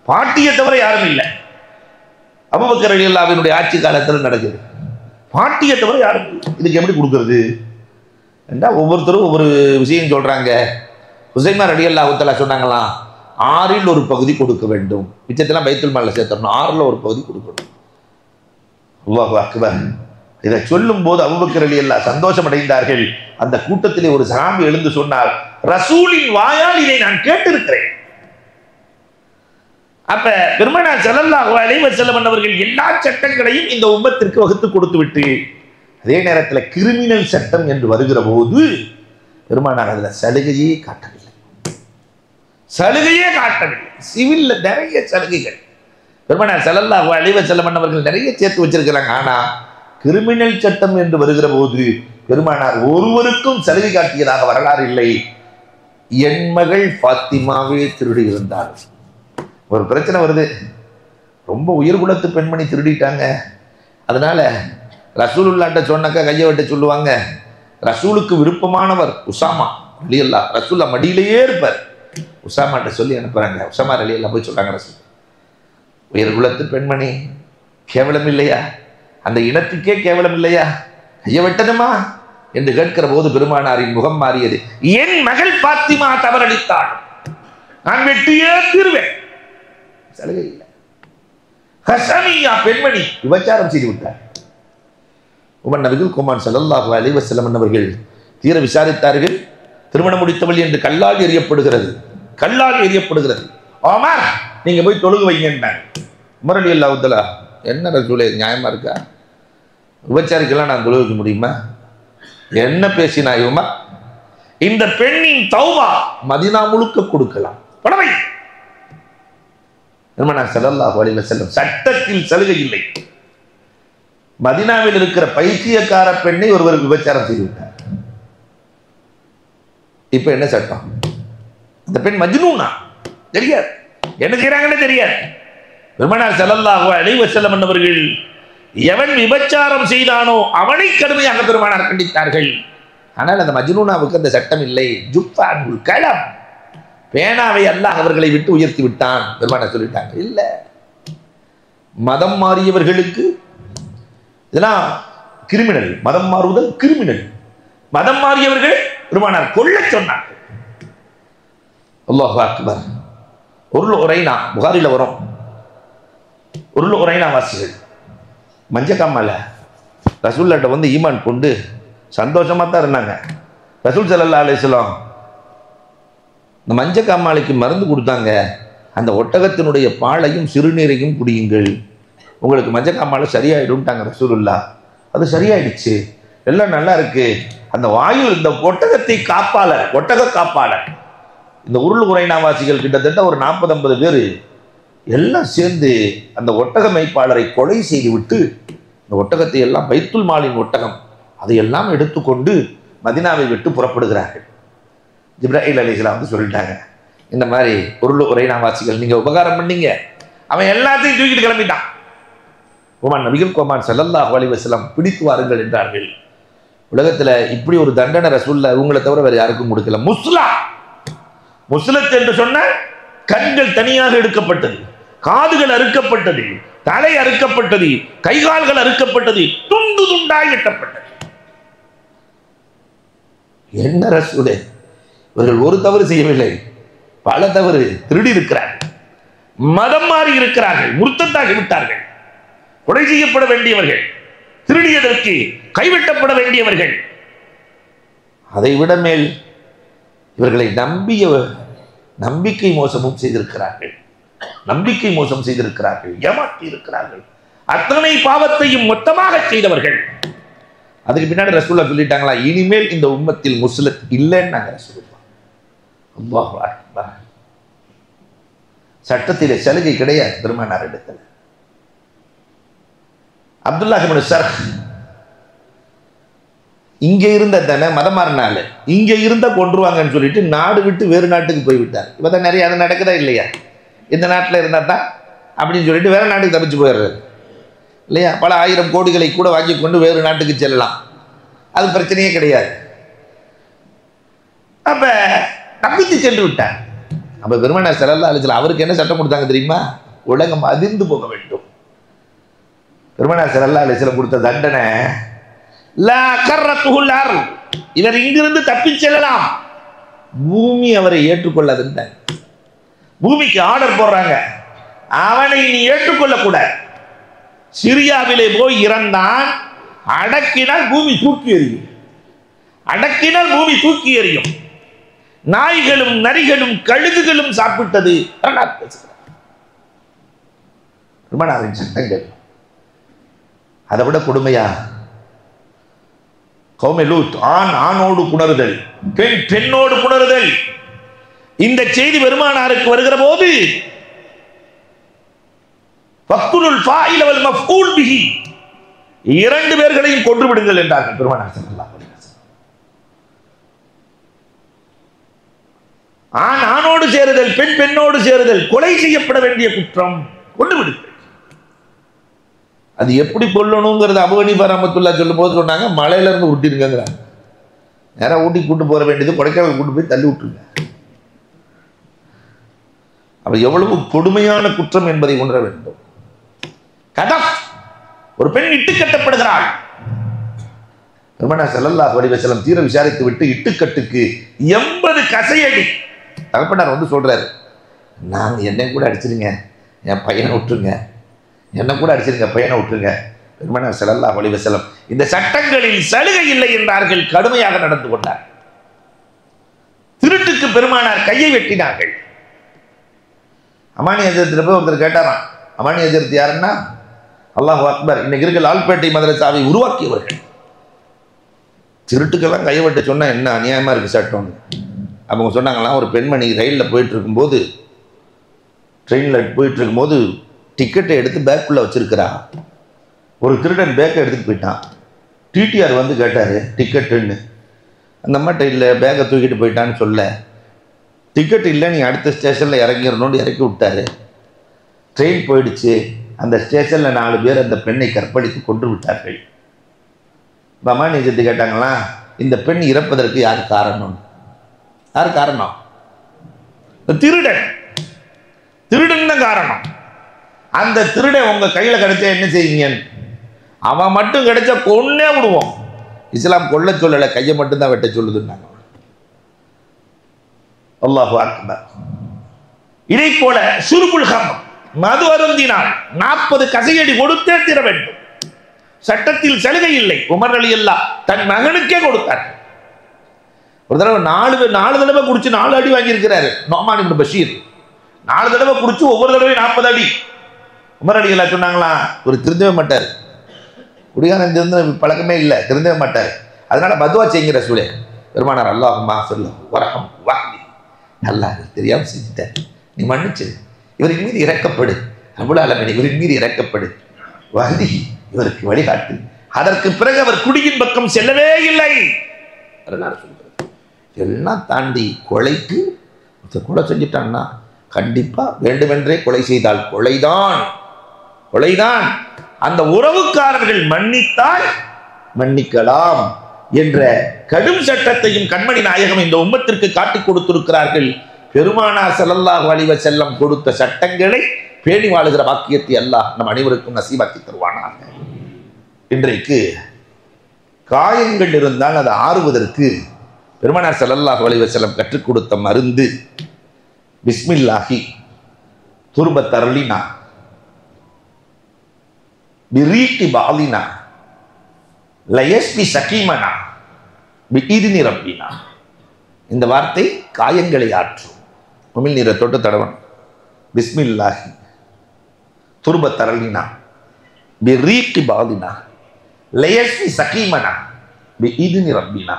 பாட்டியை தவிர யாரும் இல்லை. அபூபக்கர் ரலியல்லாஹு அன்ஹுவினுடைய ஆட்சி காலத்தில் நடக்குது. பாட்டியை தவிர யாரும் இல்லை. இதுக்கு எப்படி கொடுக்கறது என்றால் ஒவ்வொருத்தரும் ஒவ்வொரு விஷயம் சொல்றாங்க. ஹுசைமா ரலியல்லாஹு தஆலா சொன்னாங்களாம், 6இல் ஒரு பகுதி கொடுக்க வேண்டும், மிச்சத்தெல்லாம் பைத்துல் மால்ல சேர்த்தணும், 6ல் ஒரு பகுதி கொடுக்கணும். அல்லாஹு அக்பர். இதை சொல்லும் போது அபூபக்கர் ரலியல்லாஹு சந்தோஷம் அடைந்தார்கள். அந்த கூட்டத்திலே ஒரு சஹாபி எழுந்து சொன்னார், ரசூலின் வாயால் இதை நான் கேட்டிருக்கிறேன். அப்ப பெருமானார் ஸல்லல்லாஹு அலைஹி வஸல்லம் அவர்கள் எல்லா சட்டங்களையும் இந்த உம்மத்திற்கு வகுத்து கொடுத்து விட்டு அதே நேரத்தில் கிரிமினல் சட்டம் என்று வருகிற போது பெருமானார் அதில் சலுகையே காட்டவில்லை, சலுகையே காட்டவில்லை. சிவில்ல நிறைய சலுகைகள் பெருமானார் ஸல்லல்லாஹு அலைஹி வஸல்லம் அவர்கள் நிறைய சேர்த்து வச்சிருக்கிறாங்க. ஆனா கிரிமினல் சட்டம் என்று வருகிற போது பெருமானார் ஒருவருக்கும் சலுகை காட்டியதாக வரலாறு இல்லை. என் மகள் ஃபாத்திமாவே திருடி இருந்தார். ஒரு பிரச்சனை வருது, ரொம்ப உயர்குலத்து பெண்மணி திருடிட்டாங்க, அதனால ரசூலுல்லாஹ்ட்ட சொன்னாக்கா கையை வெட்ட சொல்லுவாங்க. ரசூலுக்கு விருப்பமானவர் உசாமா ரலியல்லாஹு, ரசூல்லா மடியிலேயே இருப்பார், உசாமாட்ட சொல்லி அனுப்புறாங்க. உசாமா ரலியல்லாஹு போய் சொல்றாங்க, ரசூல் உயர்குலத்து பெண்மணி கேவலம் இல்லையா, அந்த இனத்துக்கே கேவலம் இல்லையா, கையை வெட்டணுமா என்று கேட்கிற போது பெருமானாரின் முகம் மாறியது. என் மகள் பாத்திமா தவறளித்தாள், நான் வெட்டியே தீர்வேன். சலுகை இல்லை. ஹஸனியா பெண்மணி விபச்சாரம் செய்து விட்டார். உமர் நபிகள் கோமான் ஸல்லல்லாஹு அலைஹி வஸல்லம் அவர்கள் தீர விசாரித்தார்கள். திருமணம் முடித்தவள் என்று கல்லால் எறியப்படுகிறது, கல்லால் எறியப்படுகிறது. உமர் நீங்க போய் தொழுகு வைங்கன்னாங்க. உமர் ரலியல்லாஹு தஆலா, என்ன ரசூலே நியாயமா இருக்கா, விபச்சாரிக்கெல்லாம் நான் தொழுக வைக்க முடியுமா, என்ன பேசினாய் உமர்? இந்த பெண்ணின் தௌபா மதீனா முழுக்க கொடுக்கலாம், பணவை. பெருமானார் ஸல்லல்லாஹு அலைஹி வஸல்லம் சட்டத்தில் சலுகை இல்லை. மதீனாவில் இருக்கிற பைத்தியக்கார பெண்ணை ஒருவர் விபச்சாரம் செய்து விட்டார். இப்ப என்ன சட்டம்? அந்த பெண் மஜ்னூனா தெரியாது, என்ன செய்யறாங்கன்னு தெரியாது. பெருமானார் ஸல்லல்லாஹு அலைஹி வஸல்லம் அவர்கள் எவன் விபச்சாரம் செய்தானோ அவனை கடுமையாக பெருமானார் கண்டித்தார்கள். ஆனால் அந்த மஜ்னூனாவுக்கு அந்த சட்டம் இல்லை. ஜுஃபானுல் கலம், பேனாவை அல்லாஹ் அவர்களை விட்டு உயர்த்தி விட்டான் பெருமானார் சொல்லிட்டாங்க. இல்ல, மதம் மாறியவர்களுக்கு இதெல்லாம் கிரிமினல், மதம் மாறுதல் கிரிமினல். மதம் மாறியவர்கள் பெருமானார் கொல்ல சொன்னார்கள். அல்லாஹு அக்பர். உரைனா புகாரில வரும், உரைனா வாசிகள் மஞ்சக்காமல ரசூல்லாட்ட வந்து ஈமான் கொண்டு சந்தோஷமா தான் இருந்தாங்க. ரசூல் ஸல்லல்லாஹு அலைஹி வஸல்லம் இந்த மஞ்சக்காமாலைக்கு மருந்து கொடுத்தாங்க, அந்த ஒட்டகத்தினுடைய பாலையும் சிறுநீரையும் குடியுங்கள், உங்களுக்கு மஞ்சக்காமாலை சரியாயிடும்ட்டாங்க ரசூலுல்லாஹ். அது சரியாயிடுச்சு, எல்லாம் நல்லா இருக்கு. அந்த வாயு இந்த ஒட்டகத்தை காப்பாளர், ஒட்டக காப்பாளர், இந்த உரைநாவாசிகள் கிட்டத்தட்ட ஒரு 40-50 பேர் எல்லாம் சேர்ந்து அந்த ஒட்டக மேய்ப்பாளரை கொலை செய்து விட்டு இந்த ஒட்டகத்தை எல்லாம் பைத்துல் மாலின் ஒட்டகம் அதையெல்லாம் எடுத்துக்கொண்டு மதீனாவை விட்டு புறப்படுகிறார்கள். ஜிப்ராயில் அலைஹிஸ்ஸலாம் வந்து சொல்லிட்டாங்க, இந்த மாதிரி உரைநாவாசிகள் நீங்க உபகாரம் பண்ணீங்க, அவன் எல்லாத்தையும் தூக்கிட்டு கிளம்பிட்டான். உமர் நபிகள் கோமான் ஸல்லல்லாஹு அலைஹி வஸல்லம் பிடித்து வாருங்கள் என்றார்கள். உலகத்துல இப்படி ஒரு தண்டனை ரசூலுல்லாஹ் இவங்களை தவிர வேற யாருக்கும் கொடுக்கல. முஸ்லத் என்று சொன்ன கண்கள் தனியாக எடுக்கப்பட்டது, காதுகள் அறுக்கப்பட்டது, தலை அறுக்கப்பட்டது, கைகால்கள் அறுக்கப்பட்டது, துண்டு துண்டாய் வெட்டப்பட்டது. என்ன ரசூலே, இவர்கள் ஒரு தவறு செய்யவில்லை, பல தவறு, திருடி இருக்கிறார்கள், மதம் மாறி இருக்கிறார்கள், முர்த்தத்தாகி விட்டார்கள், கொலை செய்யப்பட வேண்டியவர்கள். திருடியதற்கு கைவிட்டப்பட வேண்டியவர்கள். அதை விட மேல் இவர்களை நம்பிக்கை மோசமும் செய்திருக்கிறார்கள், நம்பிக்கை மோசம் செய்திருக்கிறார்கள், ஏமாற்றி இருக்கிறார்கள். அத்தனை பாவத்தையும் மொத்தமாக செய்தவர்கள். அதுக்கு பின்னாடி ரசூலுல்லாஹ் சொல்லிட்டாங்களா, இனிமேல் இந்த உம்மத்தில் முஸ்லிம் இல்லைன்னு நாங்க ரசூலுல்லாஹ். அல்லாஹு அக்பர். சட்டத்திலே சலுகை கிடையாது பெருமானார் இடத்துல. அப்துல்லாஹ் இப்னு ஸர்ஹ் இங்க இருந்த தானே மதம் மாறினால இங்க இருந்த கொன்றுவாங்கன்னு சொல்லிட்டு நாடு விட்டு வேறு நாட்டுக்கு போய்விட்டார். இப்பதான் நிறைய அது நடக்குதா இல்லையா? இந்த நாட்டில் இருந்தா தான் அப்படின்னு சொல்லிட்டு வேற நாட்டுக்கு தப்பிச்சு போயிடுறாரு இல்லையா? பல ஆயிரம் கோடிகளை கூட வாங்கி கொண்டு வேறு நாட்டுக்கு செல்லலாம், அது பிரச்சனையே கிடையாது. அப்ப தப்பித்து சென்று விட்டார். அப்ப பெருமானார் ஸல்லல்லாஹு அலைஹி வஸல்லம் அவருக்கு என்ன சட்டம் கொடுத்தாங்க தெரியுமா? உலகம் அதிர்ந்து போக வேண்டும். பெருமானார் ஸல்லல்லாஹு அலைஹி வஸல்லம் கொடுத்த தண்டனை, லா கர்ரத்துல் அர்ள், இவர் இங்கிருந்து தப்பி செல்லலாம், பூமி அவரை ஏற்றுக்கொள்ளாதுன்னு. பூமிக்கு ஆர்டர் போடுறாங்க, அவனை நீ ஏற்றுக்கொள்ள கூட. சிரியாவிலே போய் இறந்தான், அடக்கினால் பூமி தூக்கி எறியும், அடக்கினால் பூமி தூக்கி எறியும். நாய்களும் நரிகளும் கழுகுகளும் சாப்பிட்டது. பெருமானாரின் சட்டங்கள் அதை விட கொடுமையா? கௌமே லூத், ஆண் ஆணோடு புணருதல், பெண் பெண்ணோடு புணருதல். இந்த செய்தி பெருமானாருக்கு வருகிற போது ஃபக்துல் ஃபாயில வல் மஃஊல் பிஹி, இரண்டு பேர்களையும் கொன்று விடுங்கள் என்றார்கள் பெருமானார் ஸல்லல்லாஹு அலைஹி வஸல்லம். ஆண் ஆணோடு சேருதல், பெண் பெண்ணோடு சேருதல் கொலை செய்யப்பட வேண்டிய குற்றம், கொண்டு விடுங்கள். அது எப்படி கொல்லணுங்கிறது அபூ ஹனீஃபா ரஹ்மத்துல்லாஹி சொல்லும் போது சொன்னாங்க, மலையில இருந்து ஊட்டிருங்கிறாங்க. நேரம் ஊட்டி கூட்டு போற வேண்டியது கொடைக்கானல் கூட்டு போய் தள்ளி விட்டுருங்க. அப்ப எவ்வளவு கொடுமையான குற்றம் என்பதை உணர வேண்டும். கதப், ஒரு பெண் இட்டு கட்டப்படுகிறாள். பெருமானார் ஸல்லல்லாஹு அலைஹி வஸல்லம் தீர விசாரித்து விட்டு இட்டுக்கட்டுக்கு 80 கசையடி. தகப்பனார் வந்து சொல்றாரு, நான் என்னை கூட அடிச்சிருங்க, என் பையனை விட்டுருங்க, என்ன கூட அடிச்சிருங்க, பையனை விட்டுருங்க. பெருமானார் ஸல்லல்லாஹு அலைஹி வஸல்லம் இந்த சட்டங்களில் சலுகை இல்லை என்றார்கள், கடுமையாக நடந்து கொண்டார். திருட்டுக்கு பெருமானார் கையை வெட்டினார்கள். அமானி ஹஜரத்தில் போய் ஒருத்தர் கேட்டாராம், அமானி ஹஜரத் யாருன்னா, அல்லாஹு அக்பர், இன்னைக்கு இருக்க லால்பேட்டை மதரசாவை உருவாக்கியவர்கள். திருட்டுக்கெல்லாம் கையை வெட்ட சொன்னா என்ன அநியாயமா இருக்கு சட்டம்னு. அவங்க சொன்னாங்களாம், ஒரு பெண்மணி ரயிலில் போயிட்டு இருக்கும்போது, ட்ரெயினில் போயிட்டு இருக்கும்போது டிக்கெட்டை எடுத்து பேக்குள்ளே வச்சிருக்கிறா. ஒரு திருடன் பேக்கை எடுத்துகிட்டு போயிட்டான். டிடிஆர் வந்து கேட்டார் டிக்கெட்டுன்னு. அந்த அம்மாட்ட இல்லை, பேக்கை தூக்கிட்டு போயிட்டான்னு சொல்ல, டிக்கெட் இல்லை, நீ அடுத்த ஸ்டேஷனில் இறங்கிடணும்னு இறக்கி விட்டாரு. ட்ரெயின் போயிடுச்சு. அந்த ஸ்டேஷனில் 4 பேர் அந்த பெண்ணை கற்பழித்து கொன்று விட்டார்கள். பமானி ஜெத்து கேட்டாங்களா, இந்த பெண் இறப்பதற்கு யார் காரணம்? யார் காரணம்? திருடன். திருடன் தான் காரணம். அந்த திருடன் உங்க கையில கிடைச்சா என்ன செய்வீங்கன்னு? அவன் மட்டும் கிடைச்சா கொன்னே விடுவோம். இஸ்லாம் கொல்ல சொல்லலை, கையை மட்டும்தான் வெட்ட சொல்லுதுன்னாங்க. அல்லாஹு அக்பர். இதை போல சுருபுல் ஹம், மது அருந்தினால் 40 கசையடி கொடுத்தே தீர வேண்டும். சட்டத்தில் சலுகை இல்லை. உமர் ரலியல்லாஹு தன் மகனுக்கே கொடுத்தார். ஒரு தடவை 4 தடவை குடிச்சு 4 அடி வாங்கியிருக்கிறாரு நுஅமான் இப்னு பஷீர். 4 தடவை குடிச்சு ஒவ்வொரு தடவையும் 40 அடி. உமர் ரலியல்லாஹு சொன்னாங்களா, ஒரு திருந்தவே மாட்டார், குடிகாரன் திருந்த பழக்கமே இல்லை, திருந்தவே மாட்டார். அதனால பதுவா செய்யுங்க ரசூலே. பெருமானார், அல்லாஹும்ம ஸல்லல்லாஹு வரஹம் வஹ்தி, அல்லாஹ் தெரியாம செஞ்சுட்டார், நீ மன்னிச்சு, இவரின் மீது இறக்கப்படு, ரப்புல் ஆலமீன் இவரின் மீது இறக்கப்படு, வஹ்தி இவருக்கு வழிகாட்டு. அதற்கு பிறகு அவர் குடியின் பக்கம் செல்லவே இல்லை. எல்லாம் தாண்டி கொலைக்கு கொலை செஞ்சிட்டான்னா கண்டிப்பா வேண்டுமென்றே கொலை செய்தால் கொலைதான், கொலைதான். அந்த உறவுக்காரர்கள் மன்னித்தால் மன்னிக்கலாம் என்ற கடும் சட்டத்தையும் கண்மணி நாயகம் இந்த உம்மத்திற்கு காட்டிக் கொடுத்திருக்கிறார்கள். பெருமானார் ஸல்லல்லாஹு அலைஹி வஸல்லம் கொடுத்த சட்டங்களை பேணி வாழுகிற பாக்கியத்தை அல்லாஹ் நம் அனைவருக்கும் நசீபாக்கி தருவானாக. இன்றைக்கு காயங்கள் இருந்தால் அதை ஆறுவதற்கு பெருமானார் ஸல்லல்லாஹு அலைஹி வஸல்லம் கற்றுக் கொடுத்த மருந்து பிஸ்மில்லாஹி துர்பத் தர்லினா பிரீட்டி பாலினா லயஸ்பி சகீமனா பிஇذن ரப்பினா. இந்த வார்த்தை காயங்களை ஆற்றும். உமிழ் நீரை தொட்டு தடவன். பிஸ்மில்லாஹி துர்ப தரலினா பிரீக்கி பாதினா லயஸ்பி சகீமனா பிஇذن ரப்பினா.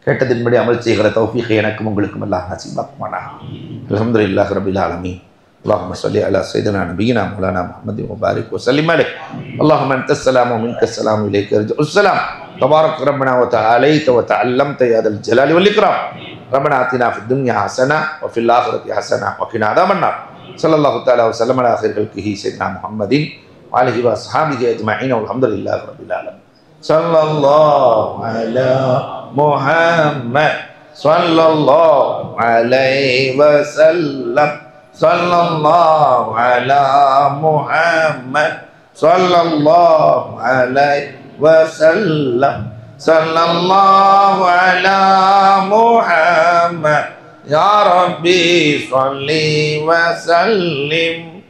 கேட்டதின்படி அமல் செய்கிற தௌஃபீக் எனக்கும் உங்களுக்கும் அல்லாஹ் நசீபாக்குவானாக. அல்ஹம்துலில்லாஹி ரப்பில் ஆலமீன். اللهم صل على سيدنا نبينا مولانا محمد وبارك وسلم عليه. اللهم انت السلام ومنك السلام اليك يرجع السلام. تبارك ربنا وتعاليت وتعلمت يا ذا الجلال والاكرام. ربنا آتنا في الدنيا حسنه وفي الاخره حسنه وقنا عذاب النار. صلى الله تعالى وسلم على خير خلقه سيدنا محمد وعلى واصحابه اجمعين والحمد لله رب العالمين. صلى الله على محمد صلى الله عليه وسلم. صلى الله على محمد صلى الله عليه وسلم. صلى الله على محمد يا ربي صل وسلم.